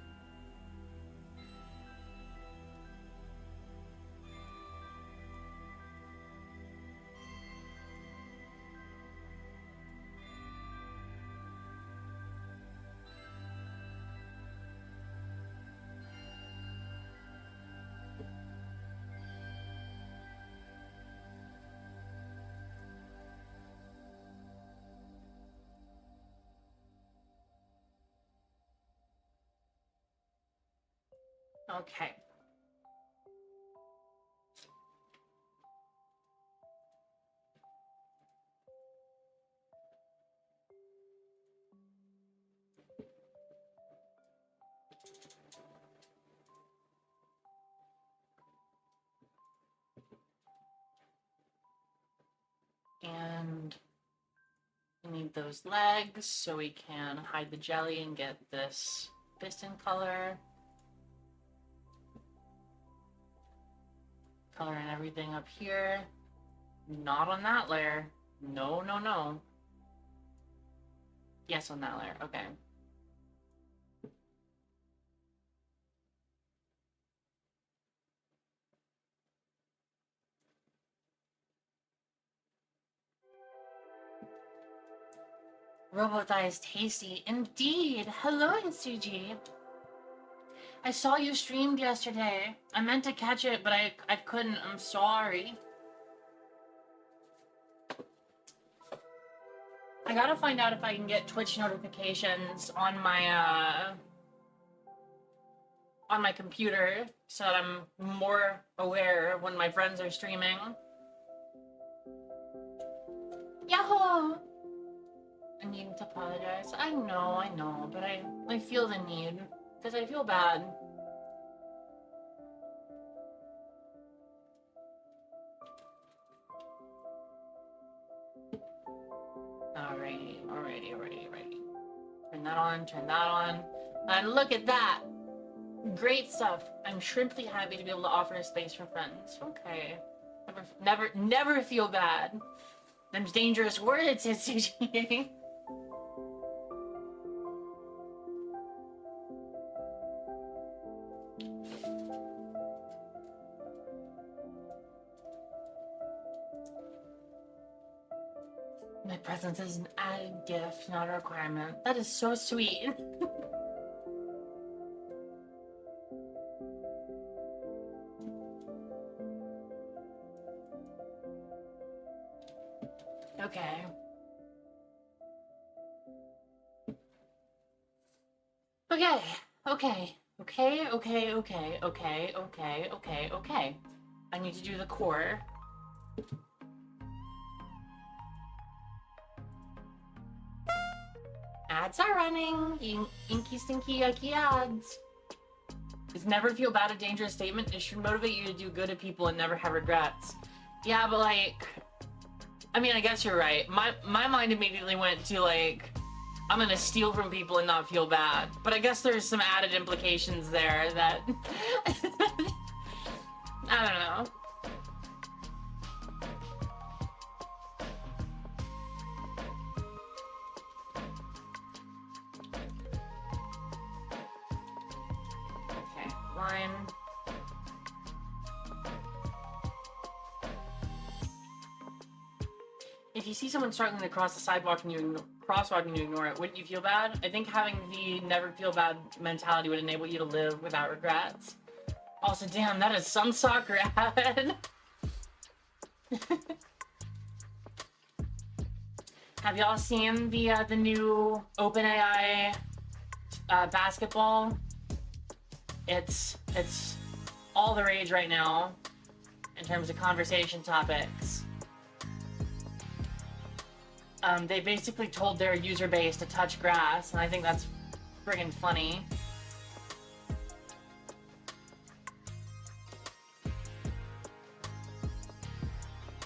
Okay. And we need those legs so we can hide the jelly and get this piston color. Color and everything up here. Not on that layer. No, no, no. Yes, on that layer. Okay. Robot is tasty. Indeed. Hello, Insuji. I saw you streamed yesterday. I meant to catch it, but I couldn't. I'm sorry. I gotta find out if I can get Twitch notifications on my computer so that I'm more aware when my friends are streaming. Yahoo! I need to apologize. I know, but I feel the need because I feel bad. Alrighty. Turn that on. And look at that! Great stuff. I'm shrimply happy to be able to offer a space for friends. Okay. Never feel bad. Them's dangerous words, Hitsuji. My presence is an added gift, not a requirement. That is so sweet. Okay. Okay. I need to do the core. Ads are running. Inky, stinky, yucky ads. Is never feel bad a dangerous statement? It should motivate you to do good to people and never have regrets. Yeah, but like, I mean, I guess you're right. My mind immediately went to like, I'm gonna steal from people and not feel bad. But I guess there's some added implications there that I don't know. Okay, line. If you see someone struggling to cross the sidewalk and you crosswalk and you ignore it, wouldn't you feel bad? I think having the never feel bad mentality would enable you to live without regrets. Also, damn, that is some soccer ad. Have y'all seen the new OpenAI basketball? It's all the rage right now in terms of conversation topics. They basically told their user base to touch grass, and I think that's friggin' funny.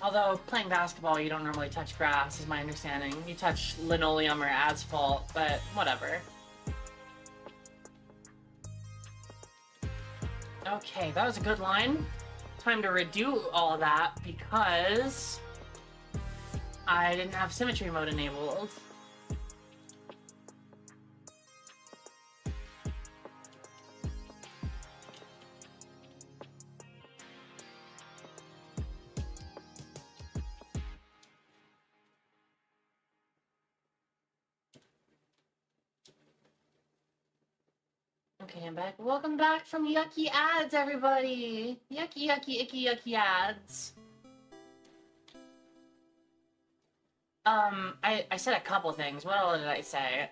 Although, playing basketball, you don't normally touch grass, is my understanding. You touch linoleum or asphalt, but whatever. Okay, that was a good line. Time to redo all of that, because I didn't have symmetry mode enabled. Okay, I'm back. Welcome back from Yucky Ads, everybody! Yucky, icky ads. I said a couple things. What all did I say?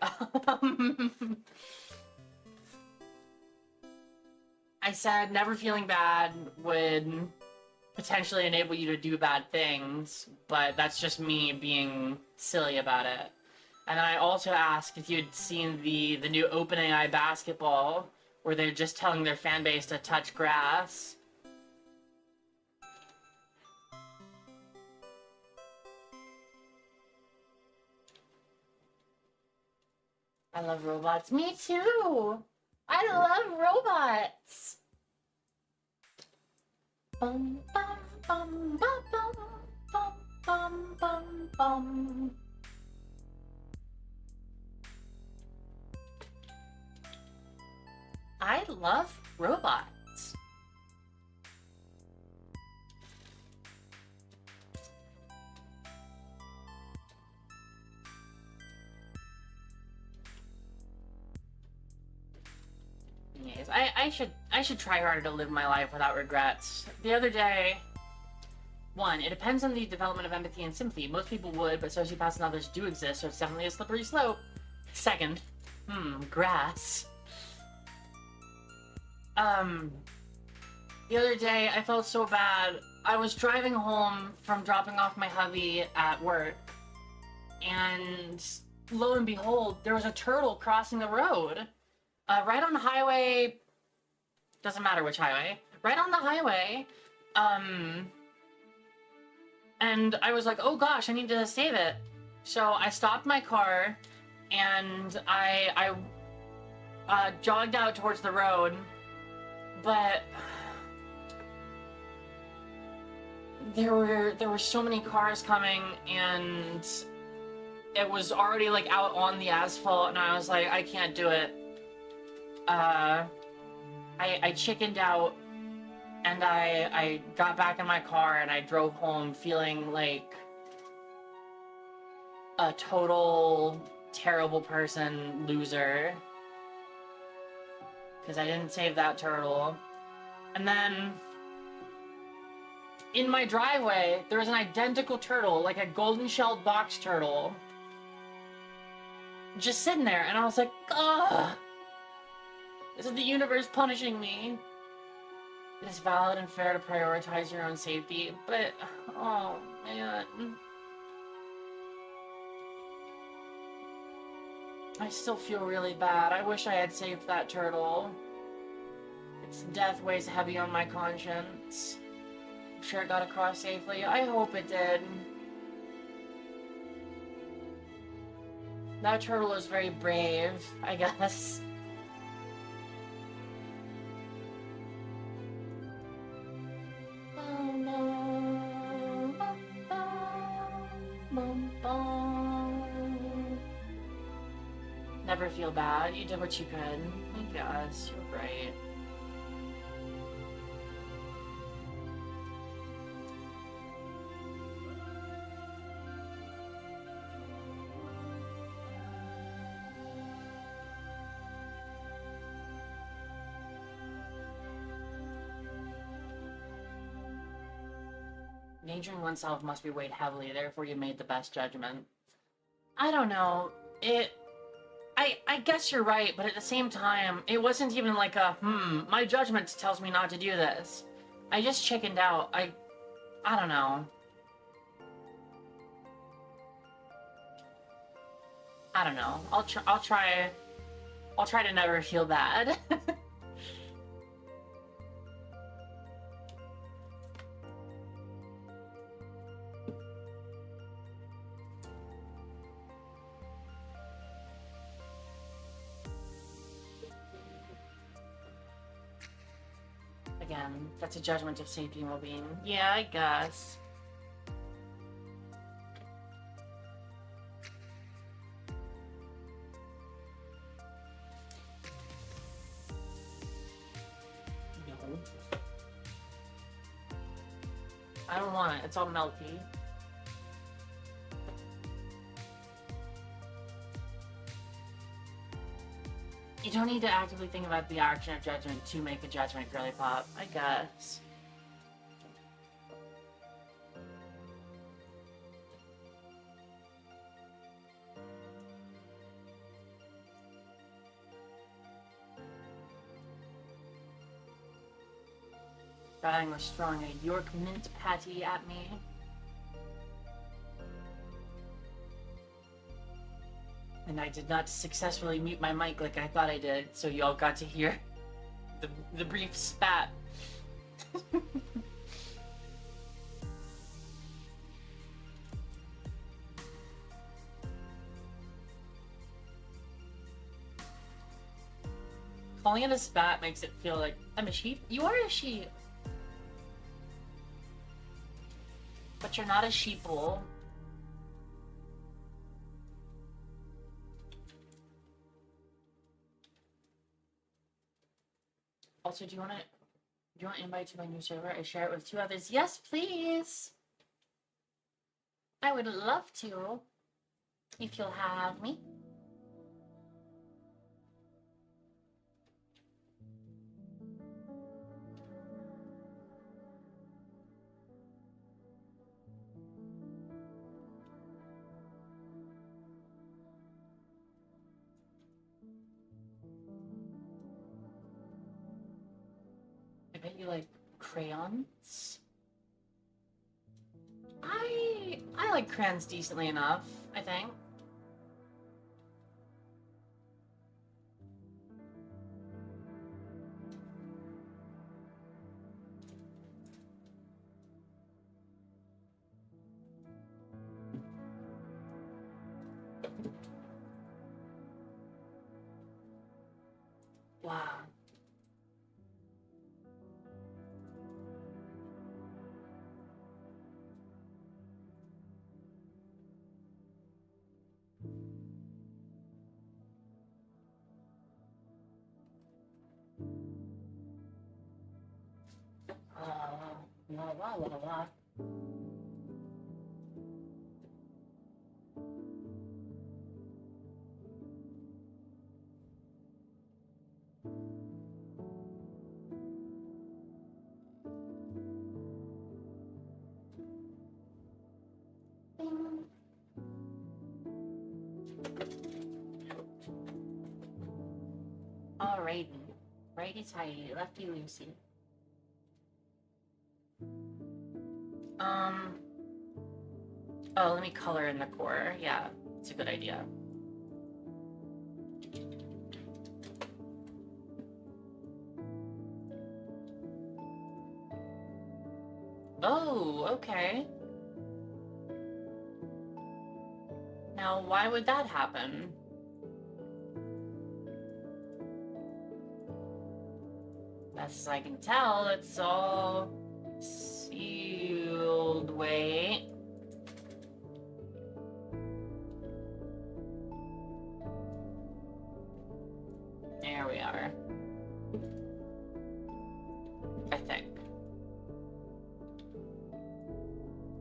I said never feeling bad would potentially enable you to do bad things, but that's just me being silly about it. And then I also asked if you'd seen the new OpenAI basketball, where they're just telling their fan base to touch grass. I love robots. Me too! I love robots! Bum, bum, bum, bum, bum, bum, bum, bum. I love robots. Anyways, I should try harder to live my life without regrets. The other day, one, it depends on the development of empathy and sympathy. Most people would, but sociopaths and others do exist, so it's definitely a slippery slope. Second, grass. The other day, I felt so bad. I was driving home from dropping off my hubby at work, and lo and behold, there was a turtle crossing the road. Right on the highway, doesn't matter which highway, right on the highway, and I was like, oh gosh, I need to save it. So I stopped my car, and I jogged out towards the road, but there were so many cars coming, and it was already like out on the asphalt, and I was like, I can't do it. I chickened out, and I got back in my car, and I drove home feeling like a total terrible person, loser, because I didn't save that turtle. And then in my driveway, there was an identical turtle, like a golden-shelled box turtle, just sitting there, and I was like, ugh! This is the universe punishing me. It is valid and fair to prioritize your own safety, but, oh, man. I still feel really bad. I wish I had saved that turtle. Its death weighs heavy on my conscience. I'm sure it got across safely. I hope it did. That turtle is very brave, I guess. Never feel bad. You did what you could. I guess. You're right. Endangering oneself must be weighed heavily, therefore you made the best judgment. I don't know. I guess you're right, but at the same time, it wasn't even like a, my judgment tells me not to do this. I just chickened out. I don't know. I don't know. I'll try to never feel bad. Again, that's a judgment of safety and well-being. Yeah, I guess. No. I don't want it. It's all melty. You don't need to actively think about the action of judgment to make a judgment, girly pop, I guess. Batting was throwing a York mint patty at me. And I did not successfully mute my mic like I thought I did, so y'all got to hear the brief spat. Calling it a spat makes it feel like I'm a sheep. You are a sheep. But you're not a sheeple. Also, do you want to invite to my new server? I share it with 2 others. Yes, please. I would love to, if you'll have me. bet you like crayons. I like crayons decently enough, I think. Wow. La la la la. Bing. Alrighty. Righty tighty, lefty loosey. Oh, let me color in the core. Yeah, it's a good idea. Oh, okay. Now, why would that happen? Best as I can tell, it's all sealed. Wait. There we are. I think.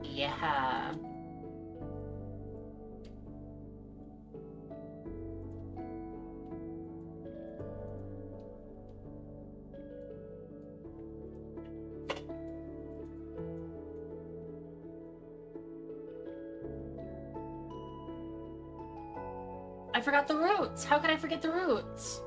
Yeah. I forgot the roots. How could I forget the roots?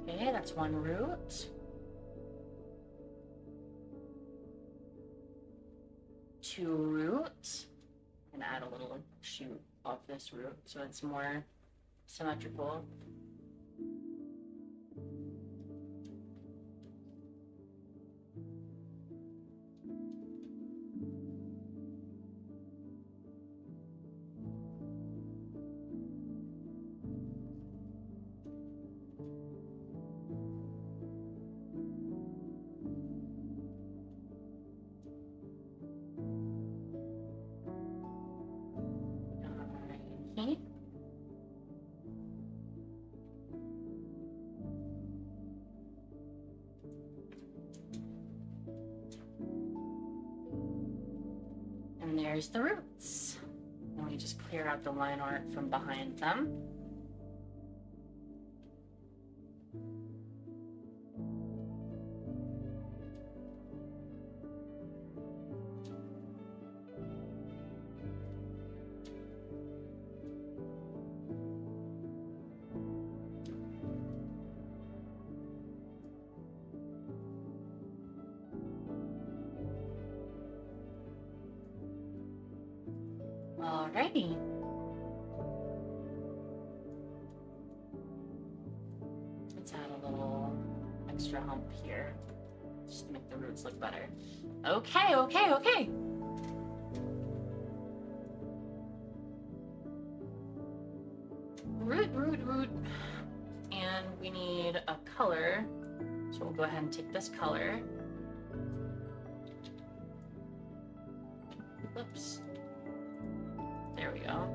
Okay, that's one root. Two roots. I'm gonna add a little shoot off this root so it's more symmetrical. Alrighty. And there's the roots. And we just clear out the line art from behind them. Alrighty. Let's add a little extra hump here, just to make the roots look better. Okay, okay, okay. Root, root, root. And we need a color. So we'll go ahead and take this color. Whoops. There we go.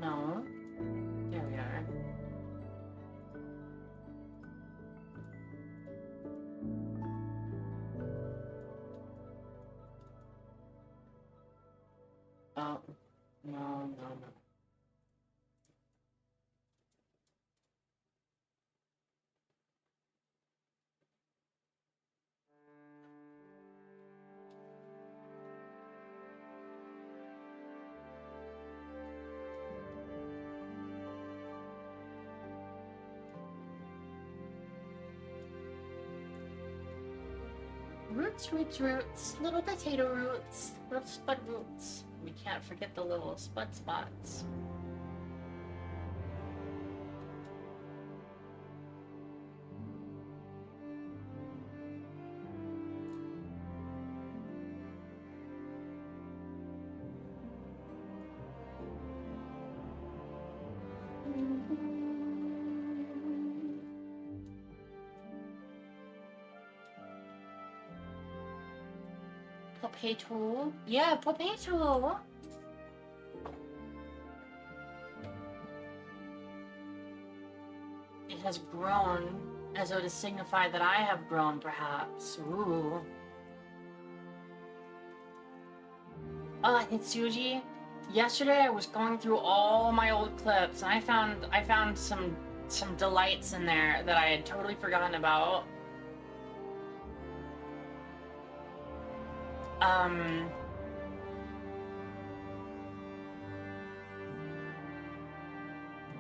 No. There No, no, no. Roots, roots, roots. Little potato roots. Little spud roots. We can't forget the little spud spots. Potato. Yeah, potato. It has grown as though to signify that I have grown, perhaps. Ooh. Hitsuji. Yesterday I was going through all my old clips and I found some delights in there that I had totally forgotten about.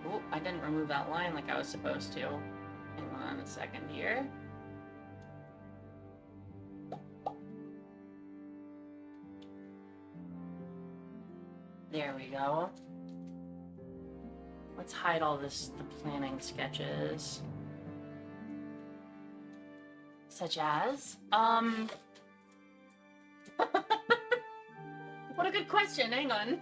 Oh, I didn't remove that line like I was supposed to. Hang on a second here. There we go. Let's hide all the planning sketches. Such as, what a good question, hang on.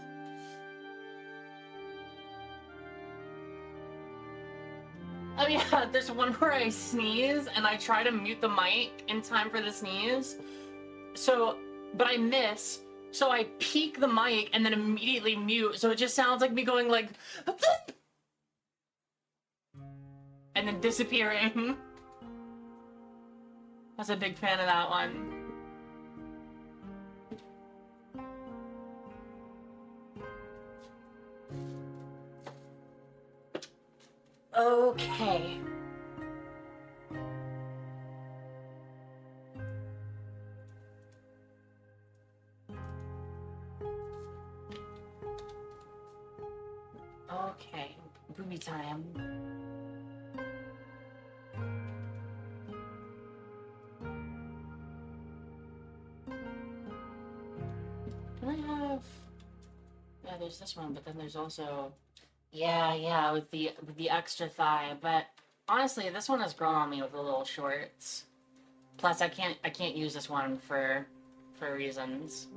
Oh yeah, there's one where I sneeze and I try to mute the mic in time for the sneeze. But I miss, so I peek the mic and then immediately mute, so it just sounds like me going like, and then disappearing. I was a big fan of that one. Okay. Okay, booby time. Can I have... Yeah, there's this one, but then there's also... Yeah, with the extra thigh, but honestly, this one has grown on me with the little shorts. Plus, I can't use this one for reasons.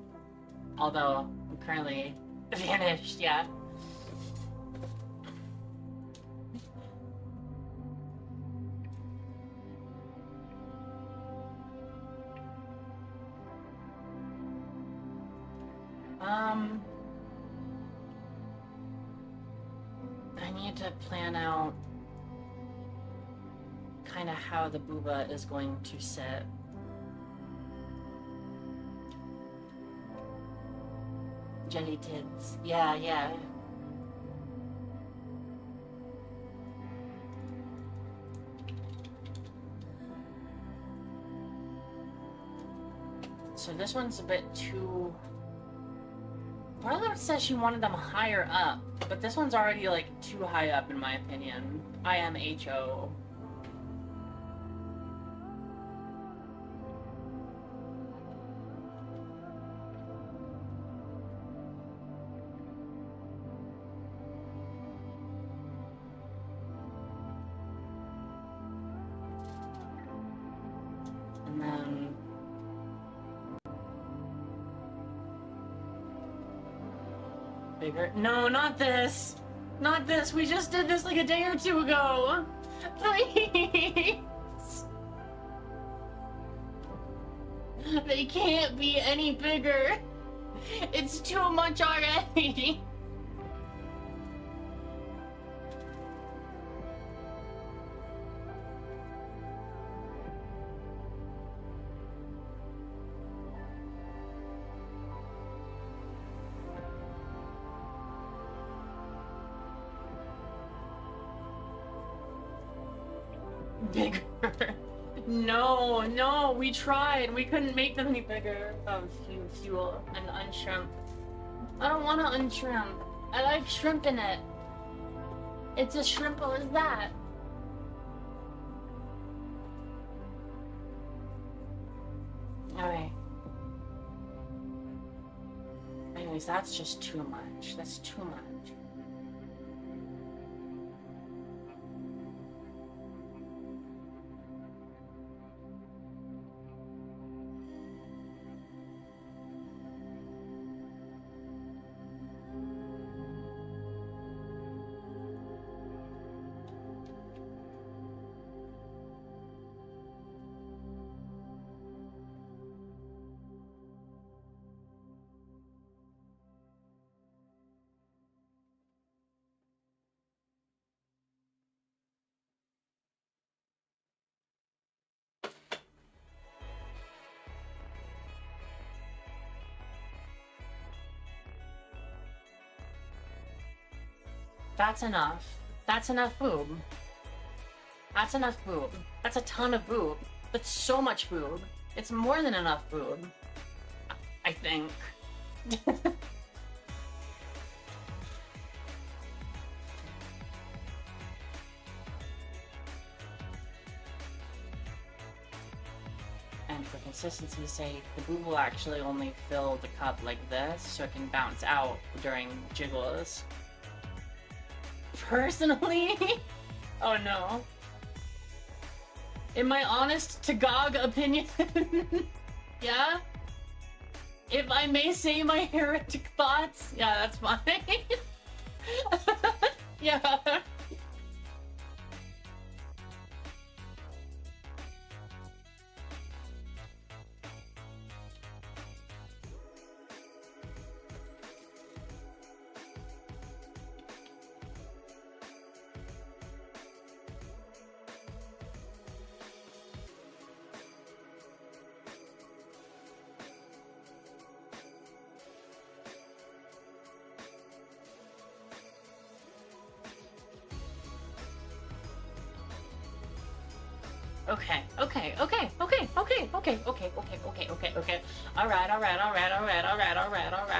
Although I'm currently vanished, yeah. I need to plan out kind of how the booba is going to sit. Jelly tits. Yeah. So this one's a bit too... Marla says she wanted them higher up, but this one's already like too high up in my opinion. I am HO. And then... bigger. No, not this! Not this! We just did this like a day or two ago! Please! They can't be any bigger! It's too much already! bigger. No, no, we tried. We couldn't make them any bigger. Oh, fuel and unshrimp. I don't want to unshrimp. I like shrimp in it. It's as shrimple as that. Alright. Anyways, that's just too much. That's too much. That's enough. That's enough boob. That's enough boob. That's a ton of boob. That's so much boob. It's more than enough boob. I think. And for consistency's sake, the boob will actually only fill the cup like this, so it can bounce out during jiggles. Personally? Oh no. In my honest to Gog opinion, yeah? If I may say my heretic thoughts, yeah, that's fine. Yeah. Okay.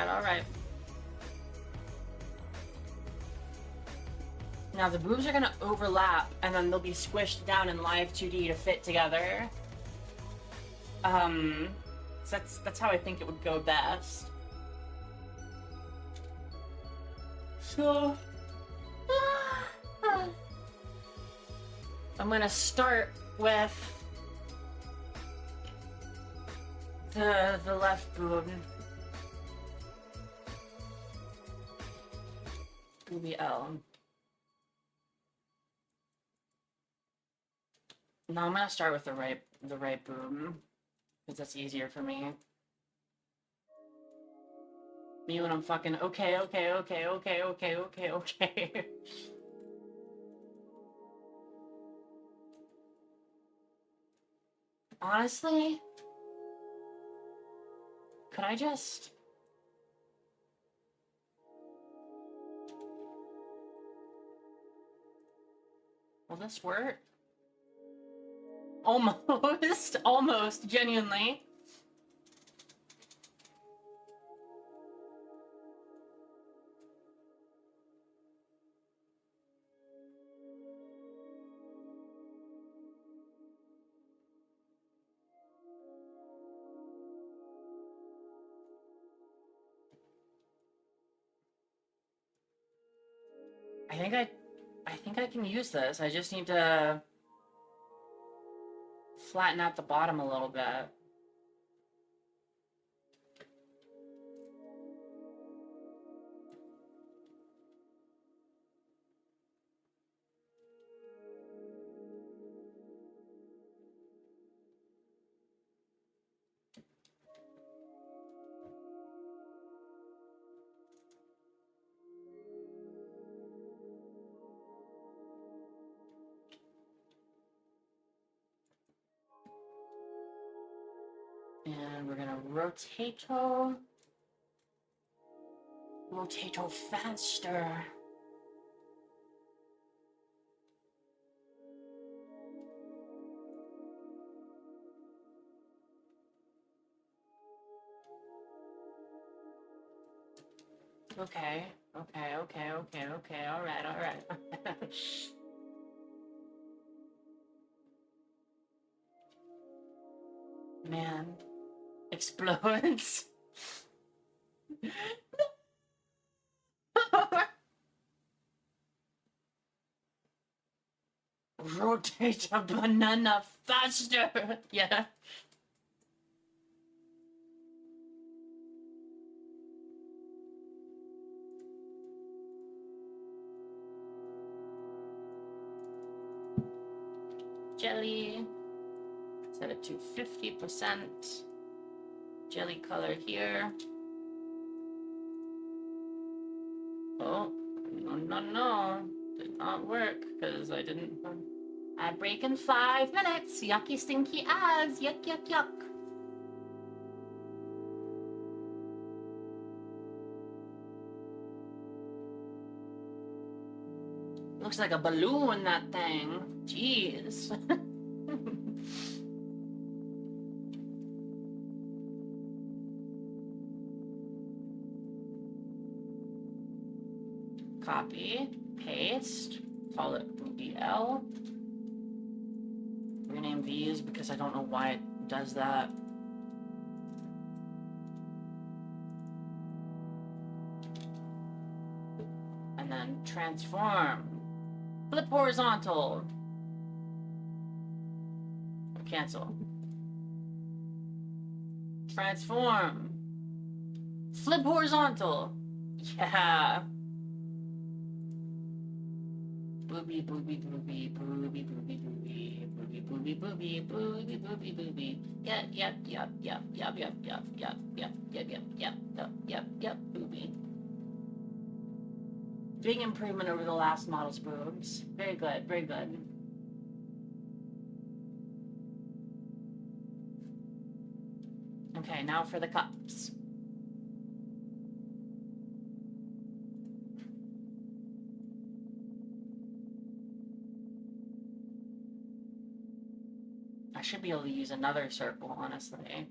Alright. Now the boobs are gonna overlap and then they'll be squished down in live 2D to fit together. So that's how I think it would go best. So I'm gonna start with the left boob. Booby L. Now I'm gonna start with the right boob, because that's easier for me. Me when I'm fucking okay. Honestly, could I just... Will this work? Almost, genuinely. I think I can use this. I just need to flatten out the bottom a little bit. And we're gonna rotato faster. Okay. All right. Man, explodes. Rotate a banana faster. Yeah. Jelly. Set it to 50%. Jelly color here. Oh, no. Did not work because I didn't. I break in 5 minutes. Yucky, stinky ass. Yuck. Looks like a balloon, that thing. Jeez. Copy, paste, call it Booby L. Rename these because I don't know why it does that. And then transform. Flip horizontal. Cancel. Transform. Flip horizontal. Yeah. Booby. Yep, booby. Big improvement over the last model's boobs. Very good. Okay, now for the cups. I should be able to use another circle, honestly.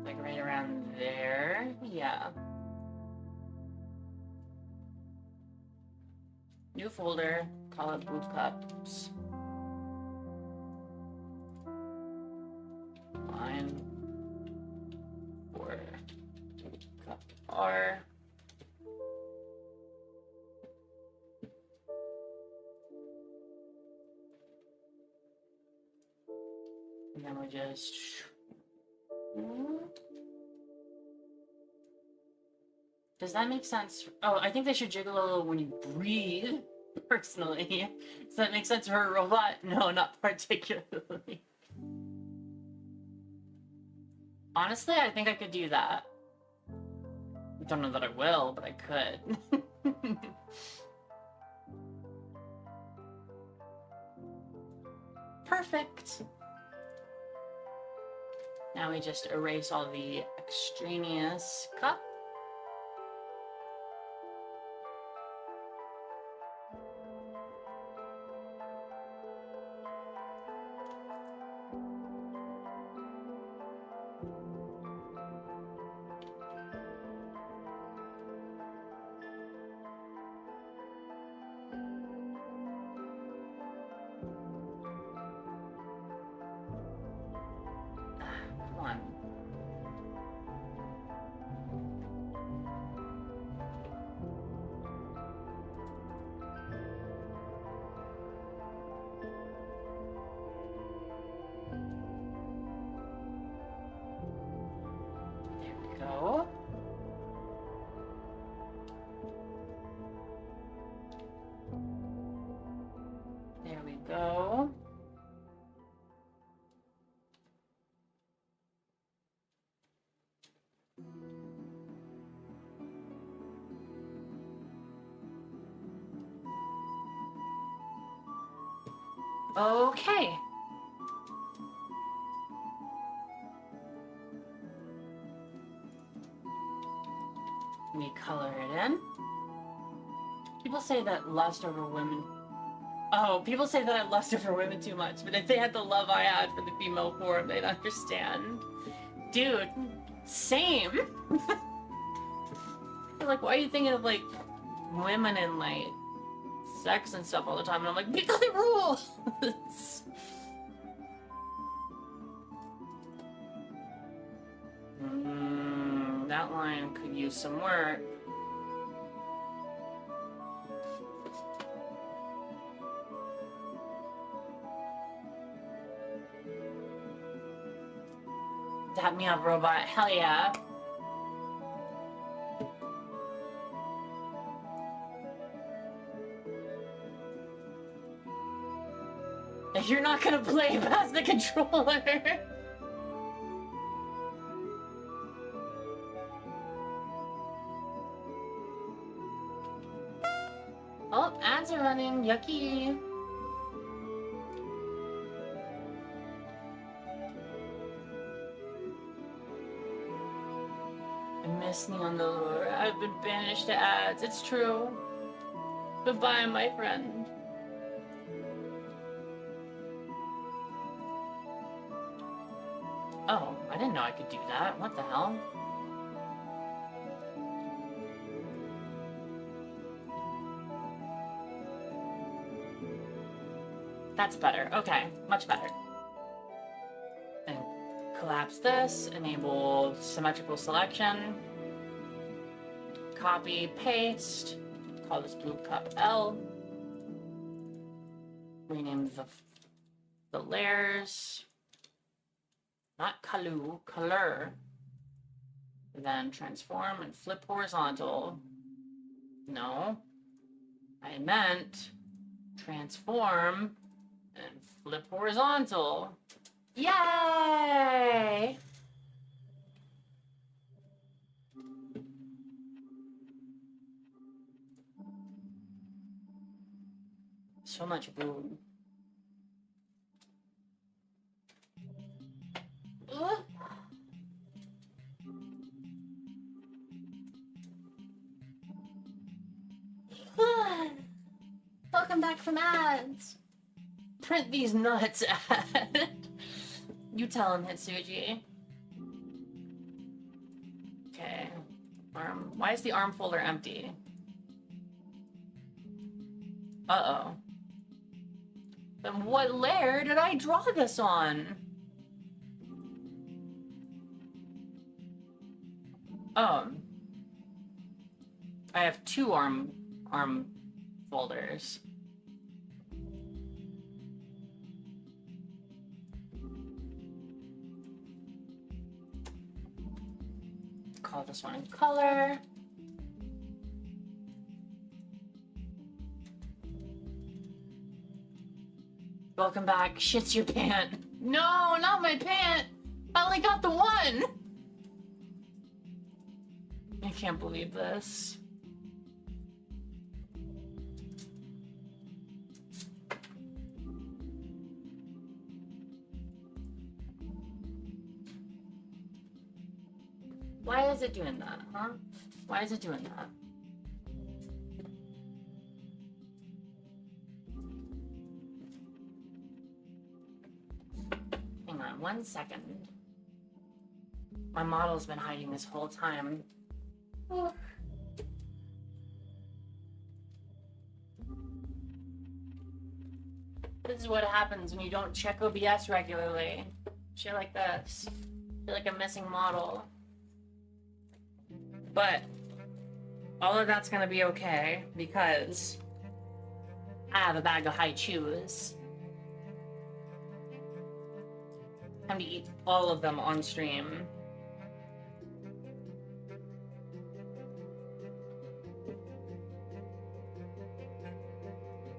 Like right around there. Yeah. New folder. Call it Boob Cups. Line for cup R. And then we just... Does that make sense? Oh, I think they should jiggle a little when you breathe, personally. Does that make sense for a robot? No, not particularly. Honestly, I think I could do that. I don't know that I will, but I could. Perfect. Now we just erase all the extraneous cup. Come on. There we go. There we go. Okay. We color it in. People say that lust over women Oh, people say that I lusted for women too much, but if they had the love I had for the female form, they'd understand. Dude, same. Like, why are you thinking of, like, women and, like, sex and stuff all the time? And I'm like, because it rules! That line could use some work. Dap me up, robot. Hell yeah. If you're not gonna play past the controller. Oh, ads are running. Yucky. I miss Neon the Lure. I've been banished to ads. It's true. Goodbye, my friend. Oh, I didn't know I could do that. What the hell? That's better. Okay, much better. And collapse this, enable symmetrical selection, copy, paste, call this blue cup L, rename the layers, not Kalu, color, then transform and flip horizontal. No, I meant transform and flip horizontal. Yay! So much boom. Welcome back from ads. Print these nuts, ad. You tell him, Hitsuji. Okay. Arm. Why is the arm folder empty? Uh-oh. Then what layer did I draw this on? I have two arm folders. Call this one in color. Welcome back. Shit's your pant. No, not my pant. I only got the one. I can't believe this. Why is it doing that, huh? Why is it doing that? Hang on 1 second. My model's been hiding this whole time. Oh. This is what happens when you don't check OBS regularly. Shit like this. You're like a missing model. But all of that's gonna be okay because I have a bag of high chews. Time to eat all of them on stream.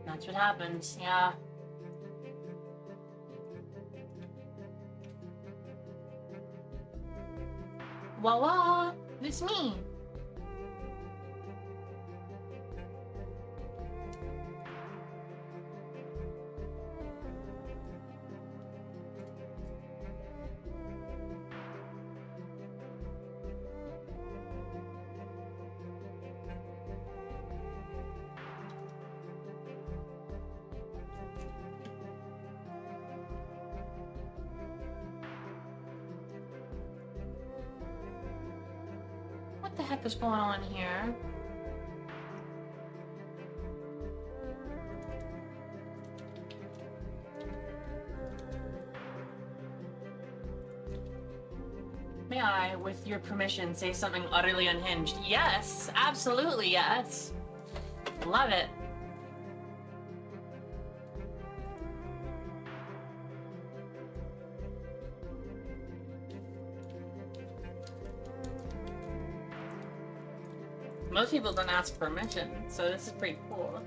That's what happens, yeah. Voila! It's me! What the heck is going on here? May I, with your permission, say something utterly unhinged? Yes, absolutely yes. Love it. Most people don't ask permission, so this is pretty cool.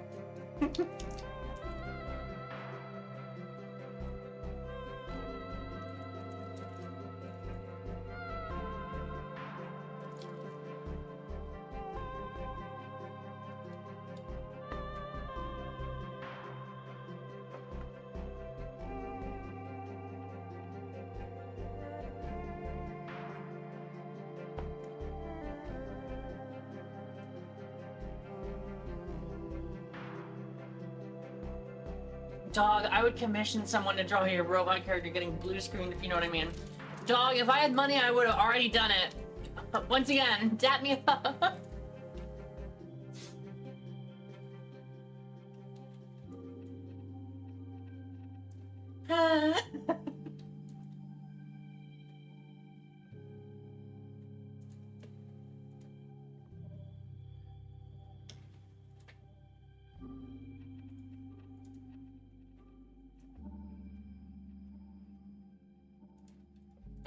Dog, I would commission someone to draw your robot character getting blue screened, if you know what I mean. Dog, if I had money, I would have already done it. Once again, dap me up.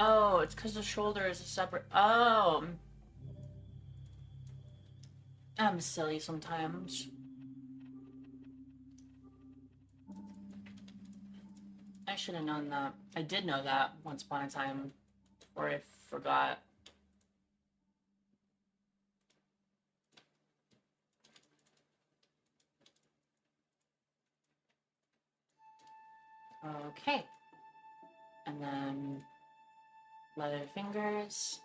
Oh, it's because the shoulder is a separate... Oh. I'm silly sometimes. I should have known that. I did know that once upon a time, or I forgot. Okay. And then leather fingers.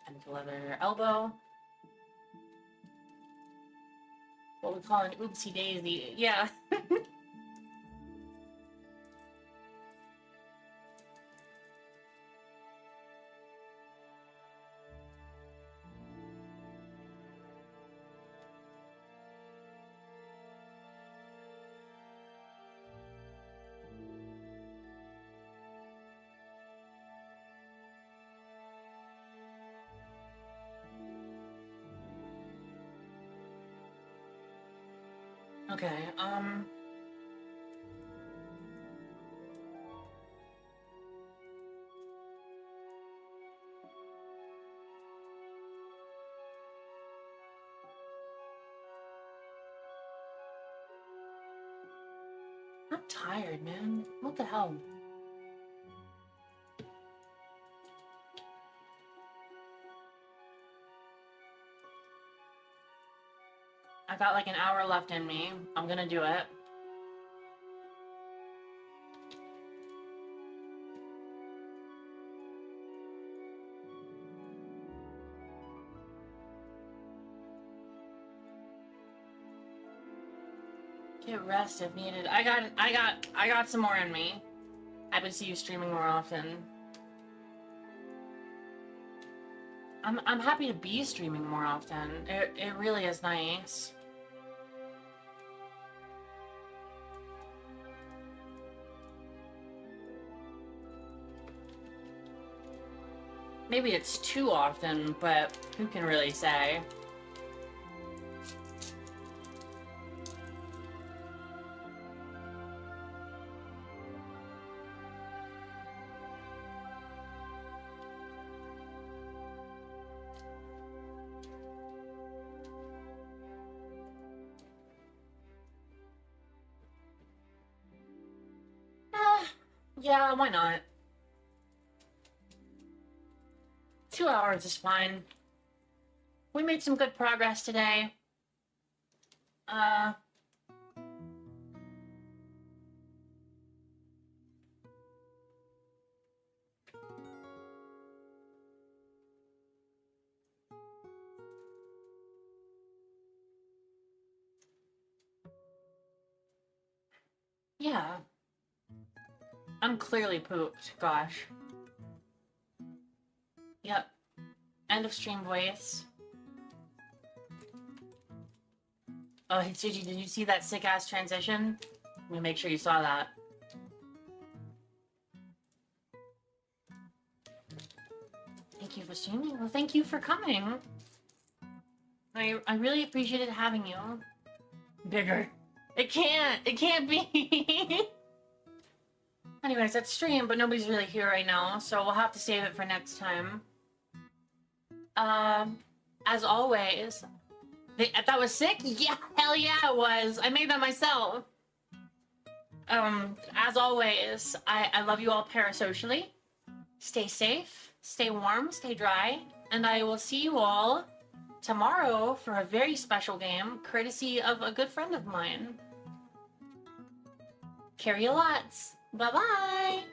And leather elbow. What we call an oopsie daisy. Yeah. Okay, I'm tired, man. What the hell? I got like an hour left in me. I'm gonna do it. Get rest if needed. I got some more in me. I would see you streaming more often. I'm happy to be streaming more often. It really is nice. Maybe it's too often, but who can really say? Yeah, why not? 2 hours is fine. We made some good progress today. Yeah. I'm clearly pooped, gosh. Yep. End of stream voice. Oh, Hitsuji, did you see that sick-ass transition? Let me make sure you saw that. Thank you for streaming. Well, thank you for coming. I really appreciated having you. Bigger. It can't be. Anyways, that's stream, but nobody's really here right now, so we'll have to save it for next time. As always, that was sick? Yeah, hell yeah it was. I made that myself. As always, I love you all parasocially. Stay safe, stay warm, stay dry, and I will see you all tomorrow for a very special game, courtesy of a good friend of mine. Carry a lots. Bye-bye!